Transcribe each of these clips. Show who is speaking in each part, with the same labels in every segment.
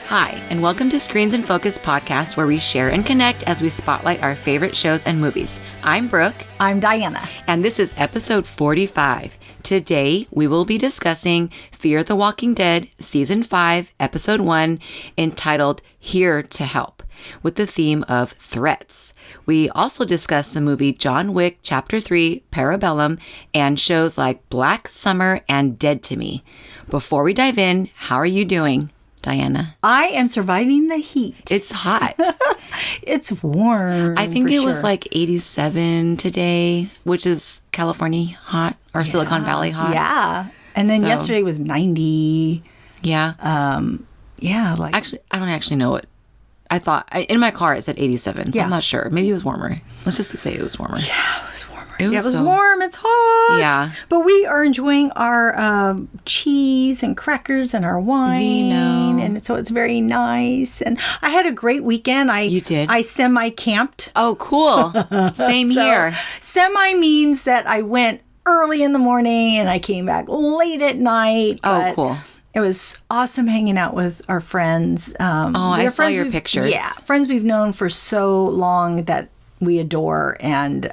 Speaker 1: Hi, and welcome to Screens in Focus podcast, where we share and connect as we spotlight our favorite shows and movies. I'm Brooke.
Speaker 2: I'm Diana.
Speaker 1: And this is episode 45. Today, we will be discussing Fear the Walking Dead, Season 5, Episode 1, entitled Here to Help, with the theme of threats. We also discuss the movie John Wick Chapter 3, Parabellum, and shows like Black Summer and Dead to Me. Before we dive in, how are you doing, Diana?
Speaker 2: I am surviving the heat.
Speaker 1: It's hot.
Speaker 2: It's warm.
Speaker 1: I think it was like 87 today, which is California hot or Silicon Valley hot.
Speaker 2: Yeah. And then yesterday was 90.
Speaker 1: Yeah.
Speaker 2: Like
Speaker 1: I don't actually know what. I thought in my car it said 87, so I'm not sure. Maybe it was warmer. Let's just say it was warmer.
Speaker 2: Yeah, it was warmer.
Speaker 1: It was
Speaker 2: warm. It's hot.
Speaker 1: Yeah.
Speaker 2: But we are enjoying our cheese and crackers and our wine.
Speaker 1: Vino.
Speaker 2: And so it's very nice. And I had a great weekend.
Speaker 1: You did?
Speaker 2: I semi-camped.
Speaker 1: Oh, cool. Same here.
Speaker 2: Semi means that I went early in the morning and I came back late at night.
Speaker 1: Oh, cool.
Speaker 2: It was awesome hanging out with our friends.
Speaker 1: I saw your pictures.
Speaker 2: Yeah, friends we've known for so long that we adore. And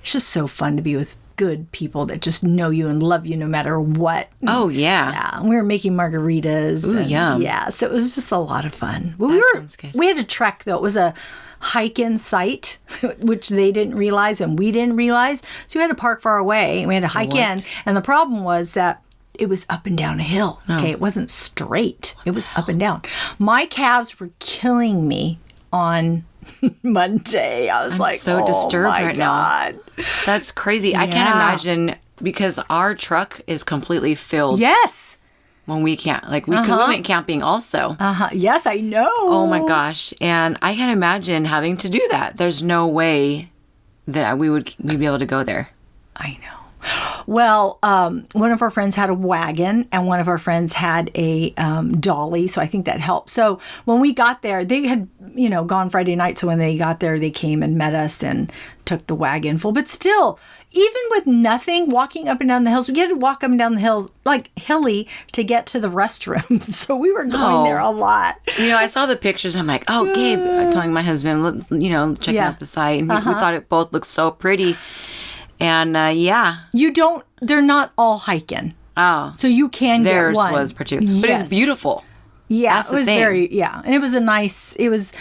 Speaker 2: it's just so fun to be with good people that just know you and love you no matter what.
Speaker 1: Oh, yeah.
Speaker 2: Yeah, we were making margaritas.
Speaker 1: Ooh, yum.
Speaker 2: Yeah, so it was just a lot of fun.
Speaker 1: Sounds good.
Speaker 2: We had a trek, though. It was a hike-in site, which they didn't realize and we didn't realize. So we had to park far away and we had to hike in. And the problem was that it was up and down a hill. Okay, it wasn't straight. It was up and down. My calves were killing me on Monday. I was like,
Speaker 1: so disturbed right
Speaker 2: God.
Speaker 1: now. That's crazy. I can't imagine, because our truck is completely filled.
Speaker 2: Yes.
Speaker 1: When we can't, we went camping also.
Speaker 2: Yes, I know.
Speaker 1: Oh my gosh. And I can't imagine having to do that. There's no way that we'd be able to go there.
Speaker 2: I know. Well, one of our friends had a wagon and one of our friends had a dolly. So I think that helped. So when we got there, they had, gone Friday night. So when they got there, they came and met us and took the wagon full. But still, even with nothing, walking up and down the hills, we had to walk up and down the hill, hilly, to get to the restroom. So we were going there a lot.
Speaker 1: I saw the pictures. And I'm like, oh, Gabe, I'm telling my husband, checking out the site. And we thought it both looked so pretty. And
Speaker 2: They're not all hiking.
Speaker 1: Oh.
Speaker 2: So you can get one.
Speaker 1: Theirs was particular. But it's beautiful.
Speaker 2: Yeah,
Speaker 1: That's
Speaker 2: it was and it was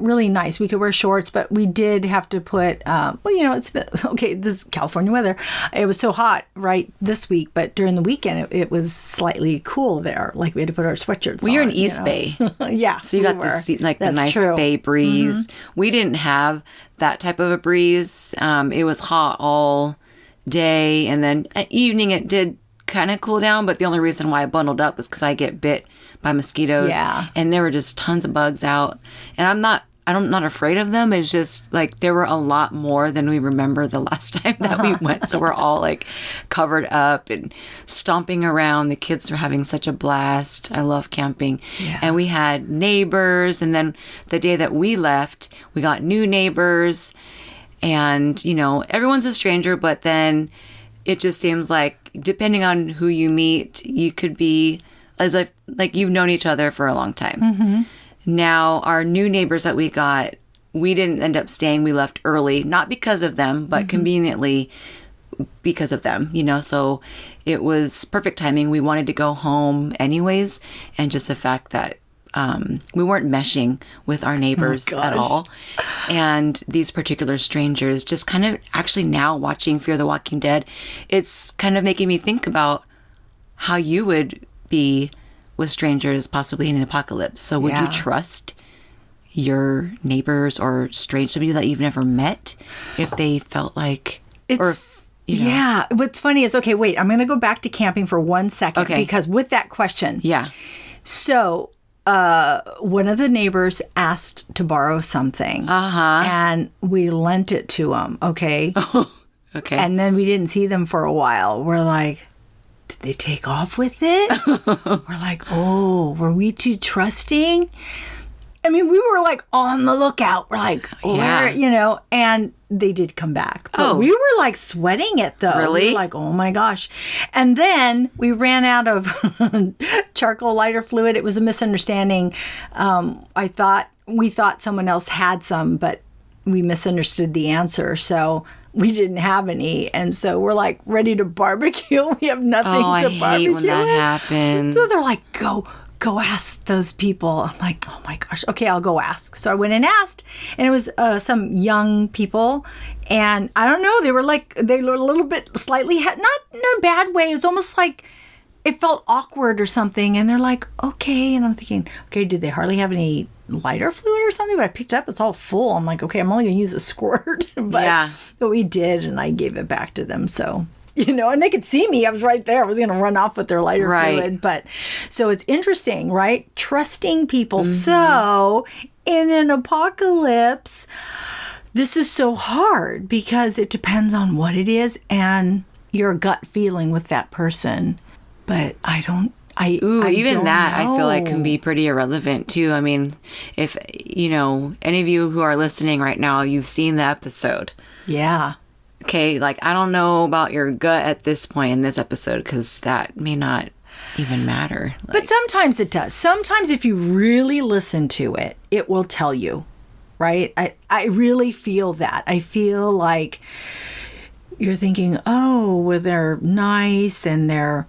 Speaker 2: really nice. We could wear shorts, but we did have to put, this is California weather. It was so hot right this week, but during the weekend, it was slightly cool there. Like we had to put our sweatshirts on.
Speaker 1: You're in East Bay.
Speaker 2: Yeah.
Speaker 1: So you got the nice bay breeze. Mm-hmm. We didn't have that type of a breeze. It was hot all day, and then at evening it did kind of cool down, but the only reason why I bundled up was because I get bit by mosquitoes.
Speaker 2: Yeah.
Speaker 1: And there were just tons of bugs out. And I'm not afraid of them. It's just there were a lot more than we remember the last time that we went. So we're all covered up and stomping around. The kids were having such a blast. I love camping. Yeah. And we had neighbors. And then the day that we left, we got new neighbors. And, everyone's a stranger, but then it just seems like depending on who you meet, you could be as if you've known each other for a long time. Mm-hmm. Now, our new neighbors that we got, we didn't end up staying. We left early, not because of them, but conveniently because of them, So it was perfect timing. We wanted to go home anyways, and just the fact that we weren't meshing with our neighbors at all. And these particular strangers, just kind of actually now watching Fear the Walking Dead, it's kind of making me think about how you would be with strangers possibly in an apocalypse. So would you trust your neighbors or somebody that you've never met if they felt like...
Speaker 2: Yeah. What's funny is, okay, wait, I'm going to go back to camping for 1 second.
Speaker 1: Okay.
Speaker 2: Because with that question...
Speaker 1: Yeah.
Speaker 2: So... one of the neighbors asked to borrow something, and we lent it to him. Okay.
Speaker 1: Okay.
Speaker 2: And then we didn't see them for a while. We're like, did they take off with it? We're like, oh, were we too trusting? I mean, we were like on the lookout. We're like, where, and they did come back. But we were like sweating it though.
Speaker 1: Really?
Speaker 2: We were like, oh my gosh. And then we ran out of charcoal lighter fluid. It was a misunderstanding. We thought someone else had some, but we misunderstood the answer. So we didn't have any. And so we're like ready to barbecue. We have nothing to barbecue.
Speaker 1: I hate when that happens.
Speaker 2: So they're like, go ask those people. I'm like, oh my gosh. Okay, I'll go ask. So I went and asked, and it was some young people. And I don't know, they were a little bit slightly, not in a bad way. It was almost like it felt awkward or something. And they're like, okay. And I'm thinking, okay, did they hardly have any lighter fluid or something? But I picked it up, it's all full. I'm like, okay, I'm only going to use a squirt. But we did, and I gave it back to them. So, and they could see me. I was right there. I was going to run off with their lighter fluid. But so it's interesting, right? Trusting people. Mm-hmm. So in an apocalypse, this is so hard because it depends on what it is and your gut feeling with that person. But I don't
Speaker 1: even that
Speaker 2: know.
Speaker 1: I feel like can be pretty irrelevant too. I mean, if any of you who are listening right now, you've seen the episode.
Speaker 2: Yeah.
Speaker 1: Okay, like I don't know about your gut at this point in this episode because that may not even matter.
Speaker 2: But sometimes it does. Sometimes if you really listen to it, it will tell you, right? I really feel that. I feel like you're thinking, oh, well, they're nice and they're,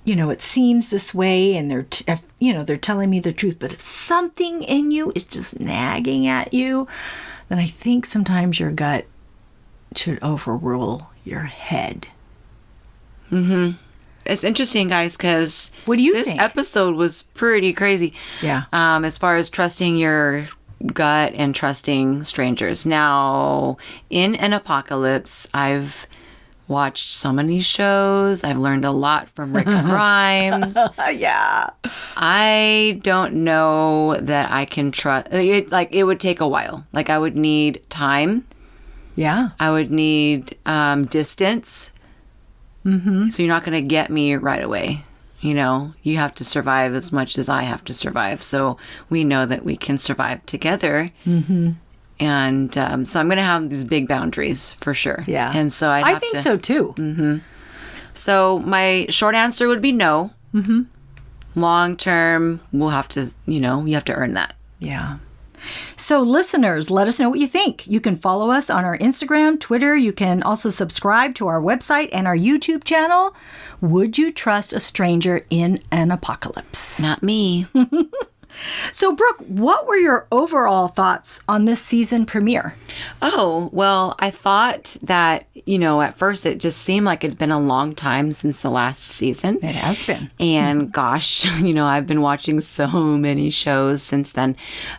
Speaker 2: it seems this way and they're telling me the truth. But if something in you is just nagging at you, then I think sometimes your gut should overrule your head.
Speaker 1: Mm-hmm. It's interesting, guys, because
Speaker 2: what do you
Speaker 1: think?
Speaker 2: This
Speaker 1: episode was pretty crazy.
Speaker 2: Yeah.
Speaker 1: As far as trusting your gut and trusting strangers. Now, in an apocalypse, I've watched so many shows. I've learned a lot from Rick Grimes.
Speaker 2: Yeah.
Speaker 1: I don't know that I can trust. It would take a while. Like, I would need time.
Speaker 2: Yeah.
Speaker 1: I would need distance. Mm-hmm. So you're not going to get me right away. You have to survive as much as I have to survive. So we know that we can survive together. Mm-hmm. And so I'm going to have these big boundaries for sure.
Speaker 2: Yeah.
Speaker 1: And so
Speaker 2: I think so too.
Speaker 1: Mm-hmm. So my short answer would be no. Mm-hmm. Long term, we'll have to, you have to earn that.
Speaker 2: Yeah. So listeners, let us know what you think. You can follow us on our Instagram, Twitter. You can also subscribe to our website and our YouTube channel. Would you trust a stranger in an apocalypse?
Speaker 1: Not me.
Speaker 2: So, Brooke, what were your overall thoughts on this season premiere?
Speaker 1: Oh, well, I thought that, at first it just seemed like it'd been a long time since the last season.
Speaker 2: It has been.
Speaker 1: And gosh, I've been watching so many shows since then.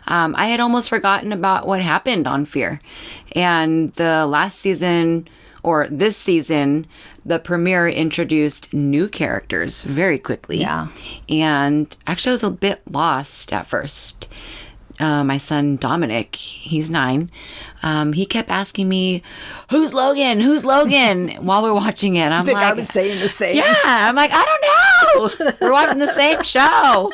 Speaker 1: I had almost forgotten about what happened on Fear. And the last season, or this season, the premiere introduced new characters very quickly.
Speaker 2: Yeah.
Speaker 1: And actually I was a bit lost at first. My son Dominic, he's 9. He kept asking me, "Who's Logan? Who's Logan?" while we're watching it.
Speaker 2: I think I was saying the same.
Speaker 1: Yeah. I'm like, I don't know. We're watching the same show.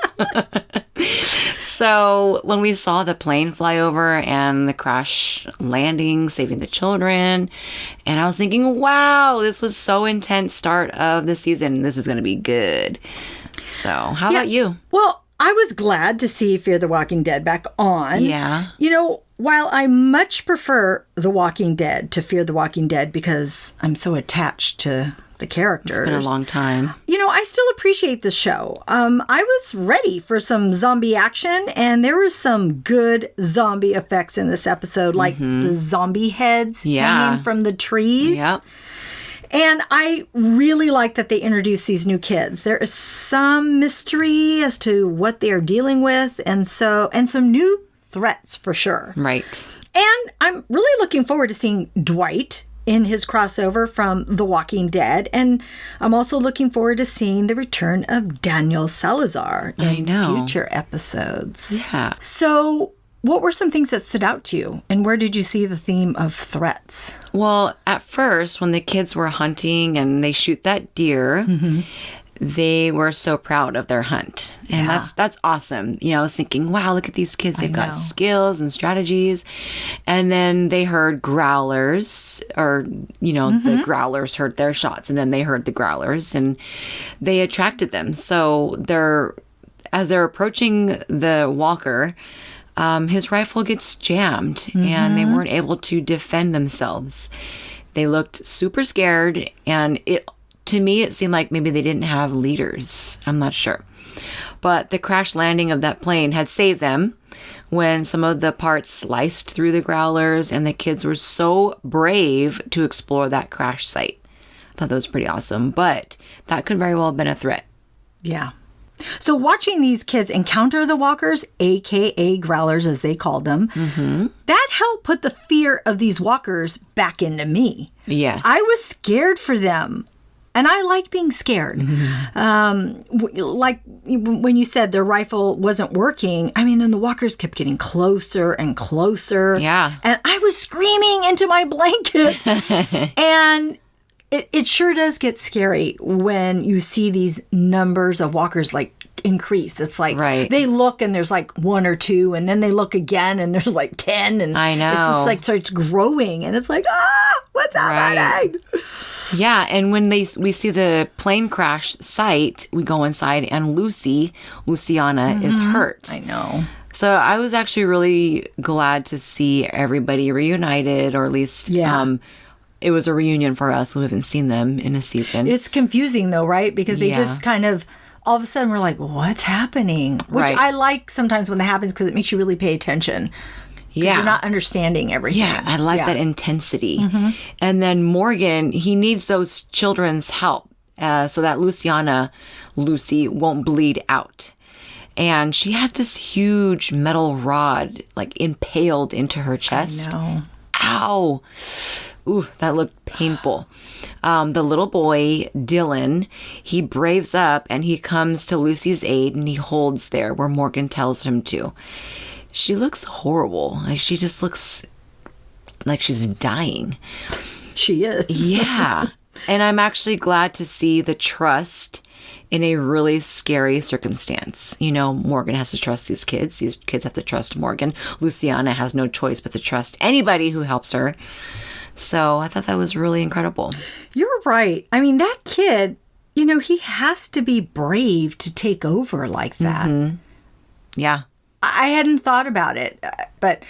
Speaker 1: So when we saw the plane fly over and the crash landing, saving the children, and I was thinking, wow, this was so intense start of the season. This is going to be good. So how about you?
Speaker 2: Well, I was glad to see Fear the Walking Dead back on.
Speaker 1: Yeah.
Speaker 2: While I much prefer The Walking Dead to Fear the Walking Dead because I'm so attached to the characters.
Speaker 1: It's been a long time.
Speaker 2: I still appreciate the show. I was ready for some zombie action, and there were some good zombie effects in this episode, like the zombie heads hanging from the trees.
Speaker 1: Yep.
Speaker 2: And I really like that they introduced these new kids. There is some mystery as to what they are dealing with, and some new threats for sure.
Speaker 1: Right.
Speaker 2: And I'm really looking forward to seeing Dwight in his crossover from The Walking Dead. And I'm also looking forward to seeing the return of Daniel Salazar in future episodes.
Speaker 1: Yeah.
Speaker 2: So what were some things that stood out to you? And where did you see the theme of threats?
Speaker 1: Well, at first, when the kids were hunting and they shoot that deer, they were so proud of their hunt. And that's awesome. I was thinking, wow, look at these kids. They've got skills and strategies. And then they heard growlers, or, the growlers heard their shots, and then they heard the growlers, and they attracted them. So as they're approaching the walker, his rifle gets jammed, and they weren't able to defend themselves. They looked super scared, and to me, it seemed like maybe they didn't have leaders. I'm not sure. But the crash landing of that plane had saved them when some of the parts sliced through the growlers, and the kids were so brave to explore that crash site. I thought that was pretty awesome, but that could very well have been a threat.
Speaker 2: Yeah. So watching these kids encounter the walkers, a.k.a. growlers as they called them, that helped put the fear of these walkers back into me.
Speaker 1: Yes.
Speaker 2: I was scared for them. And I like being scared. Like when you said their rifle wasn't working, and the walkers kept getting closer and closer.
Speaker 1: Yeah.
Speaker 2: And I was screaming into my blanket. And it sure does get scary when you see these numbers of walkers increase. It's like they look and there's one or two, and then they look again and there's 10. And
Speaker 1: I know.
Speaker 2: It's just starts growing, and it's what's happening?
Speaker 1: Yeah, and when we see the plane crash site, we go inside, and Luciana is hurt.
Speaker 2: I know.
Speaker 1: So I was actually really glad to see everybody reunited, or at least it was a reunion for us. We haven't seen them in a season.
Speaker 2: It's confusing though, right? Because they just kind of, all of a sudden we're like, what's happening? Which I like sometimes when that happens, because it makes you really pay attention. Yeah. You're not understanding everything.
Speaker 1: Yeah, I like that intensity. And then Morgan, he needs those children's help so that Lucy, won't bleed out. And she had this huge metal rod impaled into her chest.
Speaker 2: I know.
Speaker 1: Ow. Ooh, that looked painful. The little boy, Dylan, he braves up and he comes to Lucy's aid, and he holds there where Morgan tells him to. She looks horrible. She just looks like she's dying.
Speaker 2: She is.
Speaker 1: Yeah. And I'm actually glad to see the trust in a really scary circumstance. Morgan has to trust these kids. These kids have to trust Morgan. Luciana has no choice but to trust anybody who helps her. So I thought that was really incredible.
Speaker 2: You're right. That kid, he has to be brave to take over like that.
Speaker 1: Yeah.
Speaker 2: I hadn't thought about it, but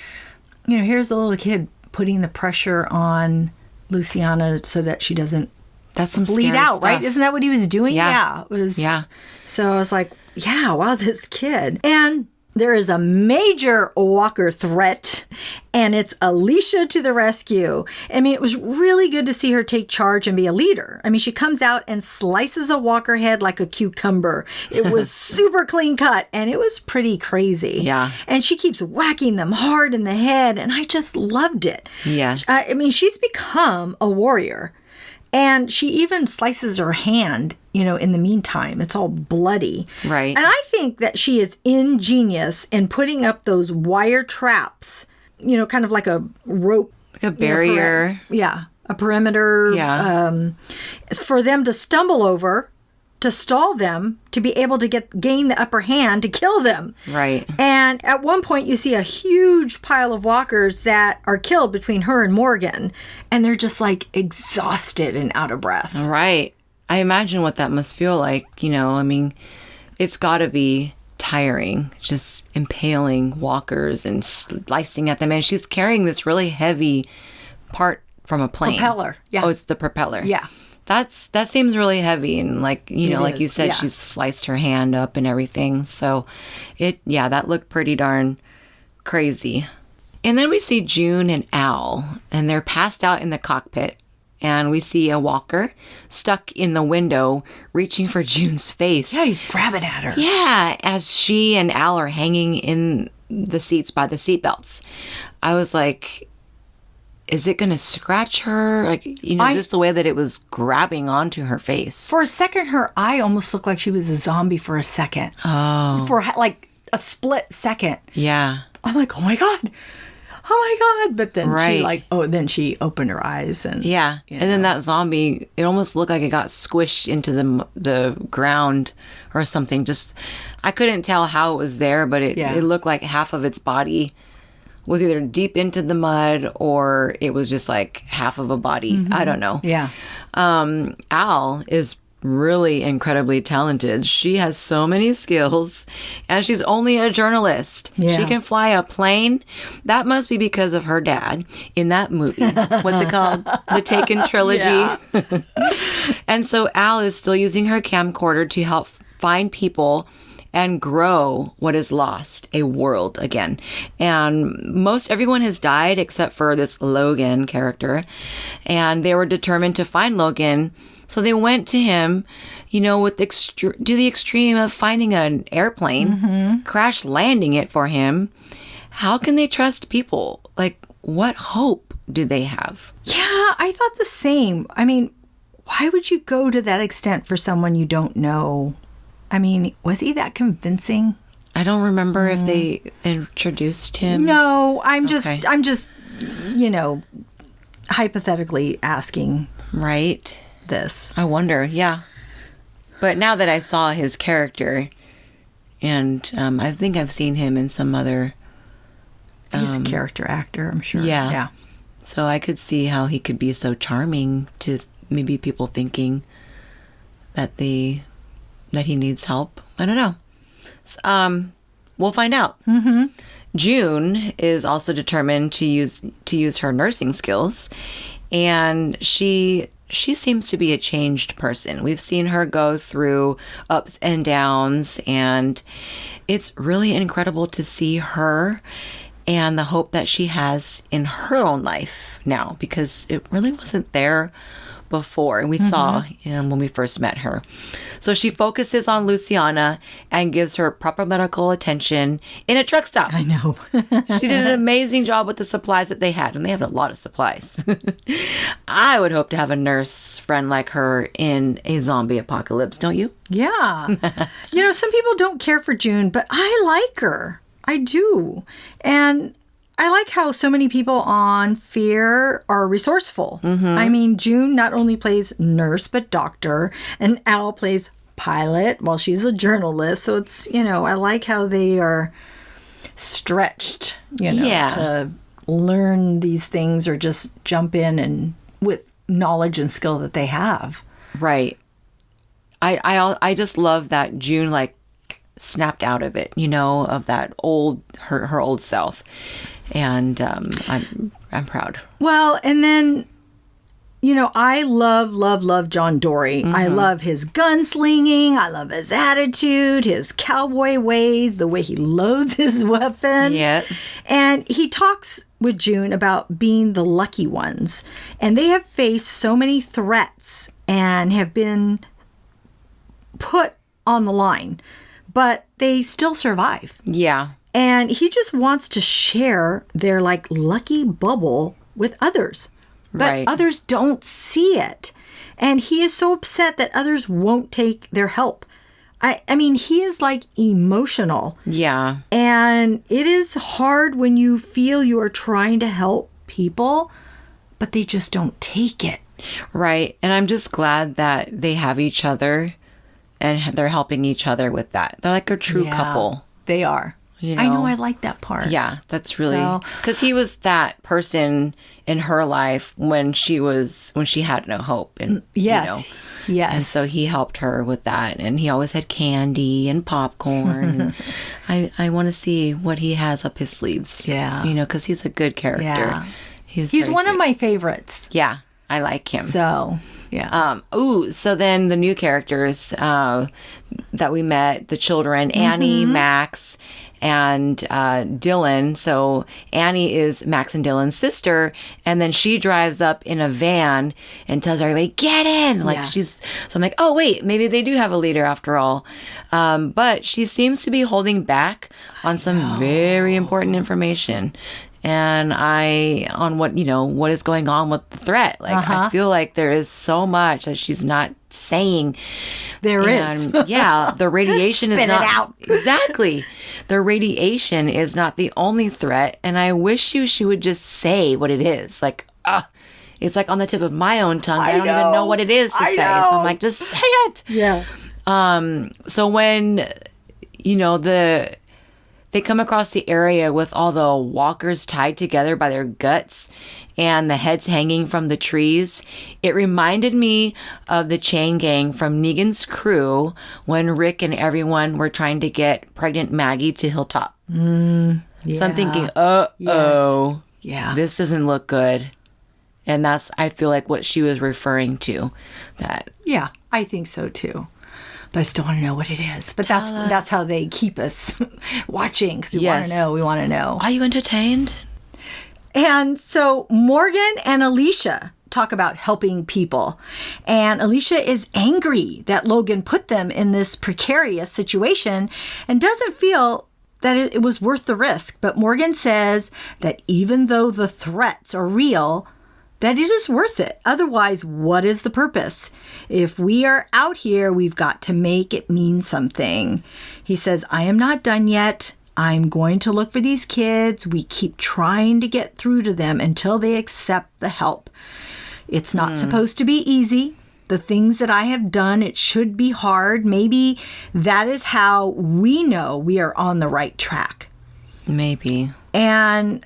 Speaker 2: here's the little kid putting the pressure on Luciana so that she doesn't bleed out, right? Isn't that what he was doing? Yeah. It was. Yeah. So I was like, yeah, wow, this kid. And there is a major walker threat, and it's Alicia to the rescue. It was really good to see her take charge and be a leader. She comes out and slices a walker head like a cucumber. It was super clean cut, and it was pretty crazy.
Speaker 1: Yeah.
Speaker 2: And she keeps whacking them hard in the head, and I just loved it.
Speaker 1: Yes.
Speaker 2: She's become a warrior. And she even slices her hand, in the meantime. It's all bloody.
Speaker 1: Right.
Speaker 2: And I think that she is ingenious in putting up those wire traps, kind of like a rope.
Speaker 1: Like a barrier.
Speaker 2: A perimeter.
Speaker 1: Yeah.
Speaker 2: For them to stumble over, to stall them, to be able to gain the upper hand to kill them.
Speaker 1: Right.
Speaker 2: And at one point you see a huge pile of walkers that are killed between her and Morgan, and they're just exhausted and out of breath.
Speaker 1: Right. I imagine what that must feel like. It's got to be tiring, just impaling walkers and slicing at them. And she's carrying this really heavy part from a plane.
Speaker 2: Propeller. Yeah.
Speaker 1: Oh, it's the propeller.
Speaker 2: Yeah.
Speaker 1: That seems really heavy, and like you said,
Speaker 2: yeah.
Speaker 1: She's sliced her hand up and everything. So that looked pretty darn crazy. And then we see June and Al, and they're passed out in the cockpit, and we see a walker stuck in the window reaching for June's face.
Speaker 2: Yeah, he's grabbing at her.
Speaker 1: Yeah, as she and Al are hanging in the seats by the seatbelts. I was like, is it going to scratch her? Just the way that it was grabbing onto her face.
Speaker 2: For a second, her eye almost looked like she was a zombie for a second.
Speaker 1: Oh.
Speaker 2: For a split second.
Speaker 1: Yeah.
Speaker 2: I'm like, oh my God. oh my God. But then
Speaker 1: Right.
Speaker 2: then she opened her eyes and
Speaker 1: Yeah.
Speaker 2: you
Speaker 1: And then
Speaker 2: know.
Speaker 1: that zombie, it almost looked like it got squished into the ground or something. Just, I couldn't tell how it was there, but it looked like half of its body was either deep into the mud or it was just like half of a body. I don't know.
Speaker 2: Yeah.
Speaker 1: Al is really incredibly talented. She has so many skills and she's only a journalist.
Speaker 2: Yeah.
Speaker 1: She can fly a plane. That must be because of her dad in that movie. What's it called? The Taken trilogy.
Speaker 2: Yeah.
Speaker 1: And so Al is still using her camcorder to help find people and grow what is lost, a world again. And most everyone has died except for this Logan character. And they were determined to find Logan. So they went to him, you know, with to the extreme of finding an airplane, crash landing it for him. How can they trust people? Like, what hope do they have?
Speaker 2: Yeah, I thought the same. I mean, why would you go to that extent for someone you don't know? I mean, was he that convincing?
Speaker 1: I don't remember if they introduced him.
Speaker 2: No, I'm
Speaker 1: Okay.
Speaker 2: just, you know, hypothetically asking
Speaker 1: Right.
Speaker 2: this.
Speaker 1: I wonder, yeah. But now that I saw his character, and I think I've seen him in some other,
Speaker 2: He's a character actor, I'm sure.
Speaker 1: yeah.
Speaker 2: Yeah.
Speaker 1: So I could see how he could be so charming to maybe people thinking that he needs help. I don't know. We'll find out. Mm-hmm. June is also determined to use her nursing skills, and she seems to be a changed person. We've seen her go through ups and downs, and it's really incredible to see her and the hope that she has in her own life now, because it really wasn't there before. And we saw when we first met her. So she focuses on Luciana and gives her proper medical attention in a truck stop.
Speaker 2: I know.
Speaker 1: She did an amazing job with the supplies that they had, and they have a lot of supplies. I would hope to have a nurse friend like her in a zombie apocalypse, don't you?
Speaker 2: Yeah. You know, some people don't care for June, but I like her. I do. And I like how so many people on Fear are resourceful. I mean, June not only plays nurse, but doctor, and Al plays pilot while she's a journalist. So it's, you know, I like how they are stretched, you know, to learn these things or just jump in and with knowledge and skill that they have.
Speaker 1: Right. I just love that June, like, snapped out of it, you know, of that her old self. And I'm proud.
Speaker 2: Well, and then, you know, I love John Dory. I love his gunslinging. I love his attitude, his cowboy ways, the way he loads his weapon.
Speaker 1: Yeah.
Speaker 2: And he talks with June about being the lucky ones. And they have faced so many threats and have been put on the line, but they still survive.
Speaker 1: Yeah.
Speaker 2: And he just wants to share their like lucky bubble with others. But
Speaker 1: Right.
Speaker 2: others don't see it. And he is so upset that others won't take their help. I mean, he is like emotional.
Speaker 1: Yeah.
Speaker 2: And it is hard when you feel you are trying to help people, but they just don't take it.
Speaker 1: Right. And I'm just glad that they have each other and they're helping each other with that. They're like a true
Speaker 2: Yeah,
Speaker 1: couple.
Speaker 2: They are.
Speaker 1: You
Speaker 2: I know,
Speaker 1: know?
Speaker 2: I like that part.
Speaker 1: Yeah, that's really
Speaker 2: So-
Speaker 1: because he was that person in her life when she had no hope, and
Speaker 2: Yes.
Speaker 1: you know,
Speaker 2: Yes.
Speaker 1: and so he helped her with that, and he always had candy and popcorn. I want to see what he has up his sleeves.
Speaker 2: Yeah.
Speaker 1: you know, because he's a good character.
Speaker 2: Yeah. He's
Speaker 1: very
Speaker 2: one of
Speaker 1: sweet.
Speaker 2: my favorites.
Speaker 1: Yeah, I like him.
Speaker 2: So, yeah.
Speaker 1: So then the new characters that we met, the children, Annie, Max, and Dylan. So Annie is Max and Dylan's sister, and then she drives up in a van and tells everybody, get in! Like
Speaker 2: Yeah.
Speaker 1: so I'm like, oh wait, maybe they do have a leader after all. But she seems to be holding back on some very important information. and on what is going on with the threat. Like, I feel like there is so much that she's not saying.
Speaker 2: There is.
Speaker 1: Yeah, the radiation is
Speaker 2: Spit
Speaker 1: not.
Speaker 2: it out.
Speaker 1: Exactly. The radiation is not the only threat. And I wish she would just say what it is. Like, it's like on the tip of my own tongue. I don't even know what it is to say. So I'm like, just say it.
Speaker 2: Yeah.
Speaker 1: So when, they come across the area with all the walkers tied together by their guts and the heads hanging from the trees, it reminded me of the chain gang from Negan's crew when Rick and everyone were trying to get pregnant Maggie to Hilltop.
Speaker 2: Yeah.
Speaker 1: So I'm thinking, this doesn't look good. And that's, I feel like, what she was referring to. That.
Speaker 2: Yeah, I think so too. But I still want to know what it is. But that's how they keep us watching, because we want to know. We want to know.
Speaker 1: Are you entertained?
Speaker 2: And so Morgan and Alicia talk about helping people. And Alicia is angry that Logan put them in this precarious situation and doesn't feel that it was worth the risk. But Morgan says that even though the threats are real, that it is worth it. Otherwise, what is the purpose? If we are out here, we've got to make it mean something. He says, I am not done yet. I'm going to look for these kids. We keep trying to get through to them until they accept the help. It's not supposed to be easy. The things that I have done, it should be hard. Maybe that is how we know we are on the right track.
Speaker 1: Maybe.
Speaker 2: And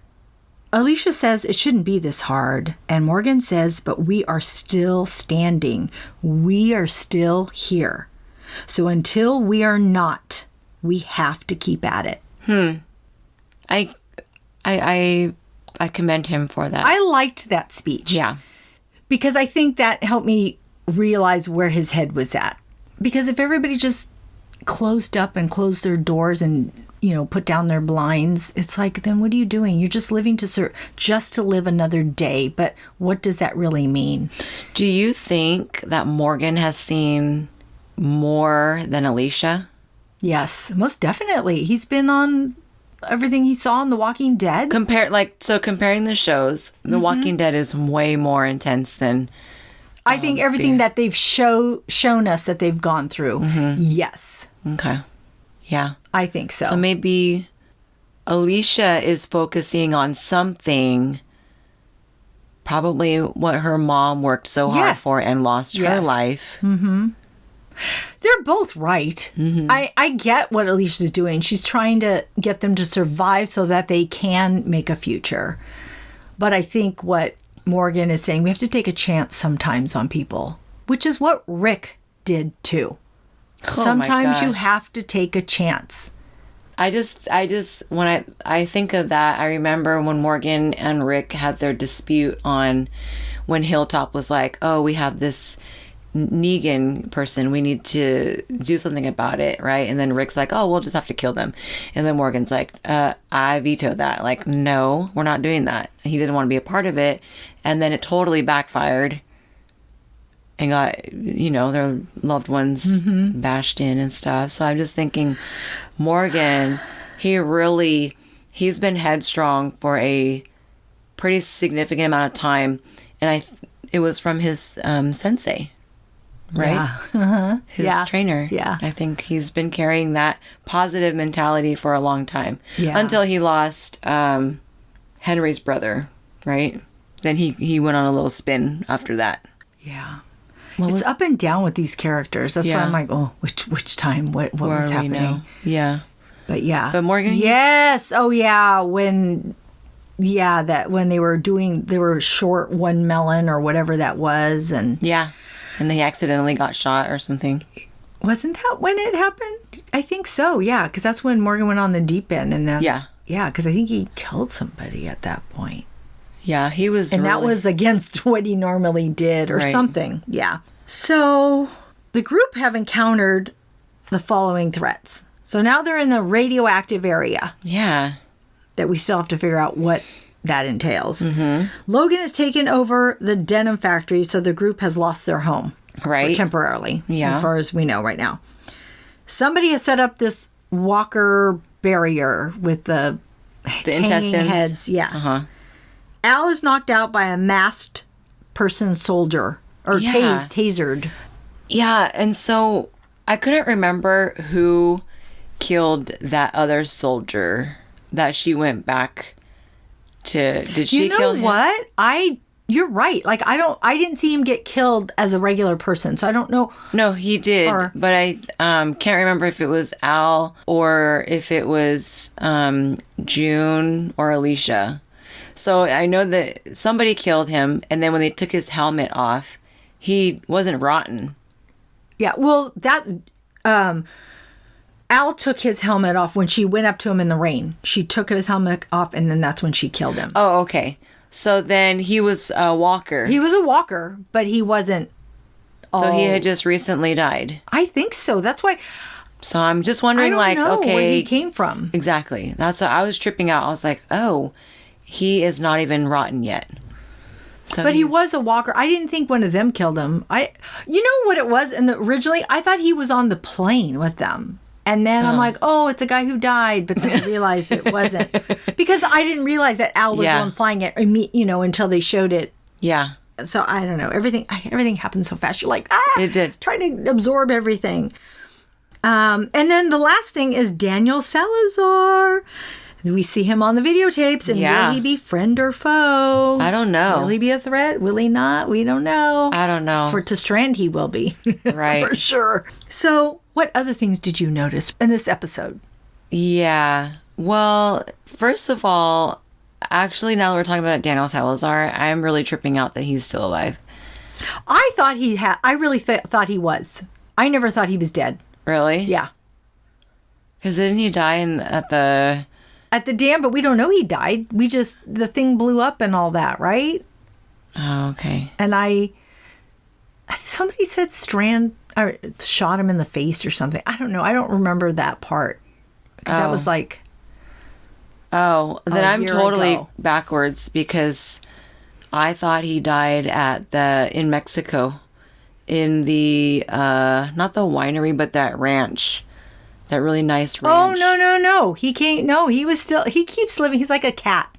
Speaker 2: Alicia says it shouldn't be this hard. And Morgan says, but we are still standing. We are still here. So until we are not, we have to keep at it.
Speaker 1: I commend him for that.
Speaker 2: I liked that speech.
Speaker 1: Yeah.
Speaker 2: Because I think that helped me realize where his head was at. Because if everybody just closed up and closed their doors and put down their blinds, it's like, then what are you doing? You're just living just to live another day. But what does that really mean?
Speaker 1: Do you think that Morgan has seen more than Alicia?
Speaker 2: Yes, most definitely. He's been on everything he saw in The Walking Dead.
Speaker 1: Comparing the shows, The Walking Dead is way more intense than
Speaker 2: I think everything that they've shown us that they've gone through. Yes.
Speaker 1: Okay. Yeah.
Speaker 2: I think so.
Speaker 1: So maybe Alicia is focusing on something, probably what her mom worked so hard for and lost her life.
Speaker 2: They're both right. I get what Alicia's doing. She's trying to get them to survive so that they can make a future. But I think what Morgan is saying, we have to take a chance sometimes on people, which is what Rick did too. Sometimes you have to take a chance.
Speaker 1: I just when I think of that, I remember when Morgan and Rick had their dispute on when Hilltop was like, oh, we have this Negan person, we need to do something about it, right? And then Rick's like, oh, we'll just have to kill them. And then Morgan's like, I veto that. Like, no, we're not doing that. He didn't want to be a part of it. And then it totally backfired and got, their loved ones bashed in and stuff. So I'm just thinking, Morgan, he's been headstrong for a pretty significant amount of time. And it was from his sensei, right?
Speaker 2: Yeah.
Speaker 1: His trainer.
Speaker 2: Yeah.
Speaker 1: I think he's been carrying that positive mentality for a long time.
Speaker 2: Yeah.
Speaker 1: Until he lost Henry's brother, right? Then he went on a little spin after that.
Speaker 2: Yeah. It's up and down with these characters. That's why I'm like, oh, which time? What was happening?
Speaker 1: Yeah.
Speaker 2: But yeah.
Speaker 1: But Morgan.
Speaker 2: Yes. Oh yeah. When they were short one melon or whatever that was, and
Speaker 1: yeah, and they accidentally got shot or something.
Speaker 2: Wasn't that when it happened? I think so. Yeah, because that's when Morgan went on the deep end, and then yeah, because I think he killed somebody at that point.
Speaker 1: Yeah, he was,
Speaker 2: and that was against what he normally did, or something. Yeah. So the group have encountered the following threats. So now they're in the radioactive area.
Speaker 1: Yeah.
Speaker 2: That we still have to figure out what that entails. Logan has taken over the denim factory, so the group has lost their home.
Speaker 1: Right.
Speaker 2: Temporarily, as far as we know right now. Somebody has set up this walker barrier with the
Speaker 1: The
Speaker 2: hanging
Speaker 1: intestines.
Speaker 2: heads. Yes.
Speaker 1: Uh-huh.
Speaker 2: Al is knocked out by a masked person soldier or
Speaker 1: Yeah.
Speaker 2: tasered.
Speaker 1: Yeah, and so I couldn't remember who killed that other soldier that she went back to. Did she kill him?
Speaker 2: What? You're right. Like I didn't see him get killed as a regular person, so I don't know.
Speaker 1: No, he did, but I can't remember if it was Al or if it was June or Alicia. So I know that somebody killed him, and then when they took his helmet off, he wasn't rotten.
Speaker 2: Yeah, well, that Al took his helmet off when she went up to him in the rain. She took his helmet off, and then that's when she killed him.
Speaker 1: Oh, okay. So then he was a walker.
Speaker 2: He was a walker, but he wasn't.
Speaker 1: So he had just recently died.
Speaker 2: I think so. That's why.
Speaker 1: So I'm just wondering,
Speaker 2: I don't know
Speaker 1: okay,
Speaker 2: where he came from.
Speaker 1: Exactly. That's what I was tripping out. I was like, oh, he is not even rotten yet. So
Speaker 2: But he was a walker. I didn't think one of them killed him. You know what it was? And originally, I thought he was on the plane with them. And then I'm like, oh, it's a guy who died. But then I realized it wasn't. Because I didn't realize that Al was the one flying it, until they showed it.
Speaker 1: Yeah.
Speaker 2: So I don't know. Everything happened so fast. You're like,
Speaker 1: It did.
Speaker 2: Trying to absorb everything. And then the last thing is Daniel Salazar. We see him on the videotapes, and will he be friend or foe?
Speaker 1: I don't know.
Speaker 2: Will he be a threat? Will he not? We don't know.
Speaker 1: I don't know.
Speaker 2: To Strand, he will be.
Speaker 1: Right.
Speaker 2: For sure. So, what other things did you notice in this episode?
Speaker 1: Yeah. Well, first of all, actually, now that we're talking about Daniel Salazar, I'm really tripping out that he's still alive.
Speaker 2: I thought he had. I really thought he was. I never thought he was dead.
Speaker 1: Really?
Speaker 2: Yeah.
Speaker 1: Because didn't he die
Speaker 2: at the dam? But we don't know he died. The thing blew up and all that, right?
Speaker 1: Oh, okay.
Speaker 2: And somebody said Strand or shot him in the face or something. I don't know. I don't remember that part. Because that was like...
Speaker 1: Oh, then I'm totally
Speaker 2: ago.
Speaker 1: backwards because I thought he died in Mexico in the, not the winery, but that ranch. That really nice ranch.
Speaker 2: Oh, no. He can't, no, he keeps living. He's like a cat.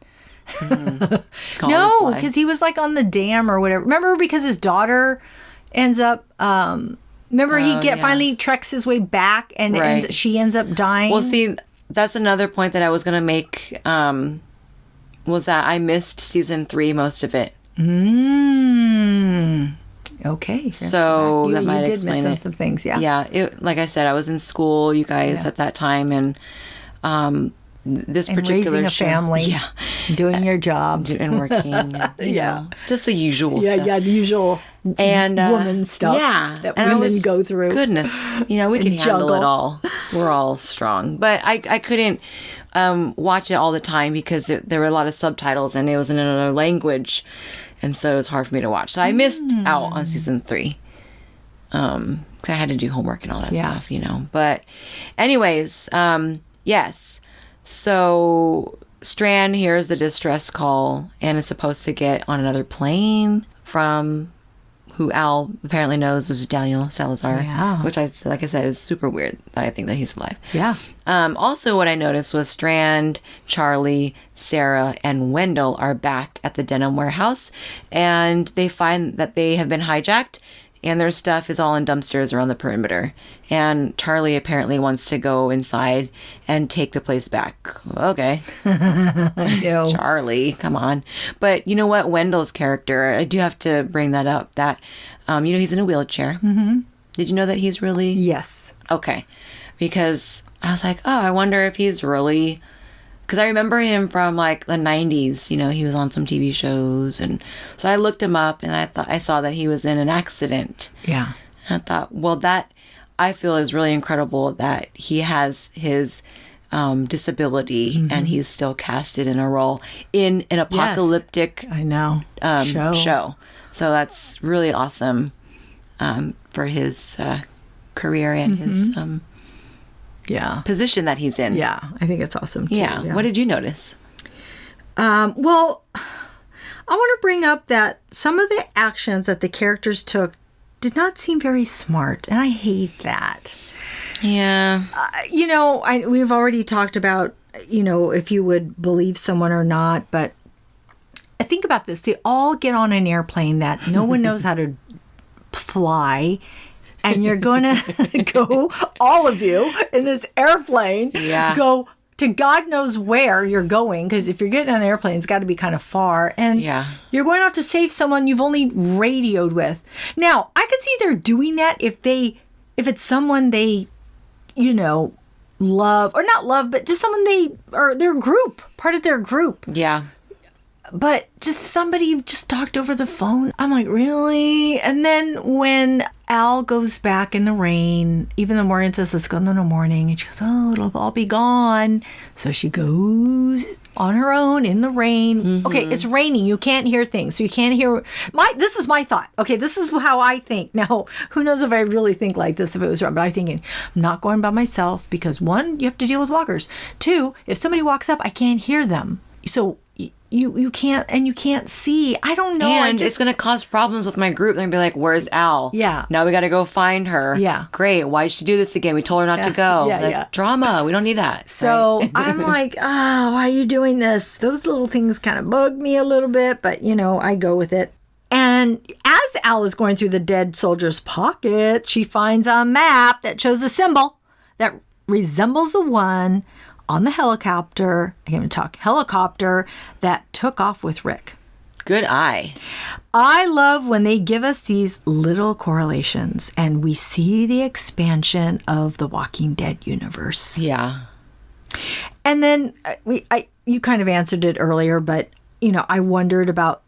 Speaker 2: No, because he was like on the dam or whatever. Remember, because his daughter ends up, finally treks his way back and she ends up dying.
Speaker 1: Well, see, that's another point that I was going to make, was that I missed season 3, most of it.
Speaker 2: Okay.
Speaker 1: So that might
Speaker 2: you
Speaker 1: explain
Speaker 2: did miss some things, yeah.
Speaker 1: Yeah, like I said, I was in school, you guys, at that time, and this particular
Speaker 2: raising a family, doing your job,
Speaker 1: and working, and, you know, just the usual stuff.
Speaker 2: Yeah, the usual
Speaker 1: and
Speaker 2: woman stuff that women go through.
Speaker 1: Goodness, we can handle it all. We're all strong, but I couldn't watch it all the time because there were a lot of subtitles and it was in another language. And so it was hard for me to watch. So I missed out on season 3. Because I had to do homework and all that stuff, But anyways, yes. So Strand hears the distress call and is supposed to get on another plane from who Al apparently knows was Daniel Salazar.
Speaker 2: Yeah.
Speaker 1: Which, like I said, is super weird that I think that he's alive.
Speaker 2: Yeah.
Speaker 1: Also, what I noticed was Strand, Charlie, Sarah, and Wendell are back at the denim warehouse, and they find that they have been hijacked, and their stuff is all in dumpsters around the perimeter. And Charlie apparently wants to go inside and take the place back. Okay.
Speaker 2: I know.
Speaker 1: Charlie, come on. But you know what? Wendell's character, I do have to bring that up, that, he's in a wheelchair. Mm-hmm. Did you know that he's really...
Speaker 2: Yes.
Speaker 1: Okay. Because I was like, I wonder if he's really... Because I remember him from like the 90s, he was on some TV shows. And so I looked him up and I saw that he was in an accident.
Speaker 2: Yeah.
Speaker 1: And I thought, well, that I feel is really incredible that he has his disability and he's still casted in a role in an apocalyptic
Speaker 2: I know.
Speaker 1: show. So that's really awesome for his career and his position that he's in.
Speaker 2: Yeah, I think it's awesome too.
Speaker 1: Yeah. What did you notice?
Speaker 2: Well, I want to bring up that some of the actions that the characters took did not seem very smart, and I hate that.
Speaker 1: Yeah.
Speaker 2: We've already talked about if you would believe someone or not, but think about this. They all get on an airplane that no one knows how to fly, and you're going to go, all of you, in this airplane, go to God knows where you're going, because if you're getting on an airplane, it's got to be kind of far, and you're going to have to save someone you've only radioed with. Now, I could see they're doing that if it's someone they, love, or not love, but just someone or their group, part of their group.
Speaker 1: Yeah.
Speaker 2: But just somebody you just talked over the phone. I'm like, really? And then when Al goes back in the rain, even though Morgan says, let's go in the morning, and she goes, oh, it'll all be gone. So she goes on her own in the rain. Mm-hmm. Okay, it's raining. You can't hear things. So you can't hear. This is my thought. Okay, this is how I think. Now, who knows if I really think like this, if it was wrong. But I'm thinking, I'm not going by myself because, one, you have to deal with walkers. Two, if somebody walks up, I can't hear them. So you can't, and you can't see. I don't know.
Speaker 1: And it's going to cause problems with my group. They're going to be like, where's Al?
Speaker 2: Yeah.
Speaker 1: Now we got to go find her.
Speaker 2: Yeah.
Speaker 1: Great. Why did she do this again? We told her not to go.
Speaker 2: Yeah,
Speaker 1: Drama. We don't need that.
Speaker 2: So
Speaker 1: right?
Speaker 2: I'm like, why are you doing this? Those little things kind of bug me a little bit, but I go with it. And as Al is going through the dead soldier's pocket, she finds a map that shows a symbol that resembles the one on the helicopter that took off with Rick.
Speaker 1: Good eye.
Speaker 2: I love when they give us these little correlations and we see the expansion of the Walking Dead universe.
Speaker 1: Yeah.
Speaker 2: And then you kind of answered it earlier, but I wondered about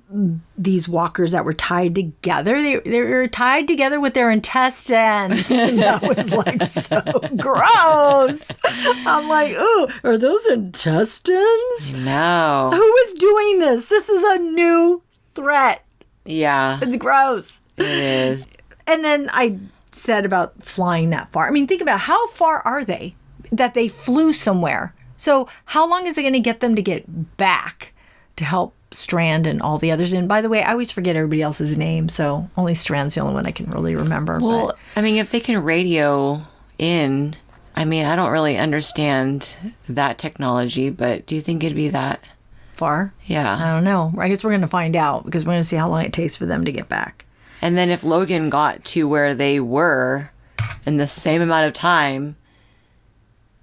Speaker 2: these walkers that were tied together. They were tied together with their intestines. And that was like so gross. I'm like, oh, are those intestines?
Speaker 1: No.
Speaker 2: Who is doing this? This is a new threat.
Speaker 1: Yeah.
Speaker 2: It's gross.
Speaker 1: It is.
Speaker 2: And then I said about flying that far. I mean, think about how far are they that they flew somewhere? So how long is it going to get them to get back to help Strand and all the others? And by the way, I always forget everybody else's name, so only Strand's the only one I can really remember.
Speaker 1: Well, if they can radio in, I don't really understand that technology, but do you think it'd be that
Speaker 2: far?
Speaker 1: Yeah.
Speaker 2: I don't know. I guess we're going to find out because we're going to see how long it takes for them to get back.
Speaker 1: And then if Logan got to where they were in the same amount of time.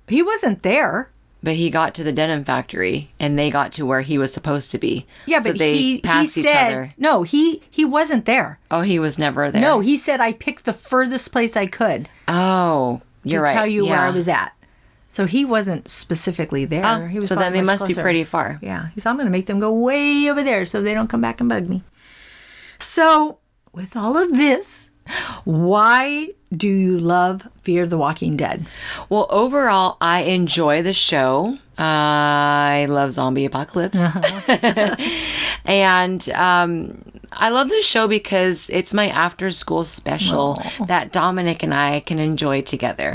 Speaker 2: He wasn't there.
Speaker 1: But he got to the denim factory, and they got to where he was supposed to be.
Speaker 2: Yeah,
Speaker 1: so
Speaker 2: but
Speaker 1: they passed each other.
Speaker 2: No, he wasn't there.
Speaker 1: Oh, he was never there.
Speaker 2: No, he said, I picked the furthest place I could.
Speaker 1: Oh, you're right.
Speaker 2: To tell you where I was at. So he wasn't specifically there.
Speaker 1: Oh,
Speaker 2: he was
Speaker 1: so then they must
Speaker 2: closer.
Speaker 1: be pretty far.
Speaker 2: Yeah. He said, I'm going to make them go way over there so they don't come back and bug me. So with all of this, why do you love Fear the Walking Dead?
Speaker 1: Well, overall, I enjoy the show. I love zombie apocalypse. And I love the show because it's my after-school special that Dominic and I can enjoy together.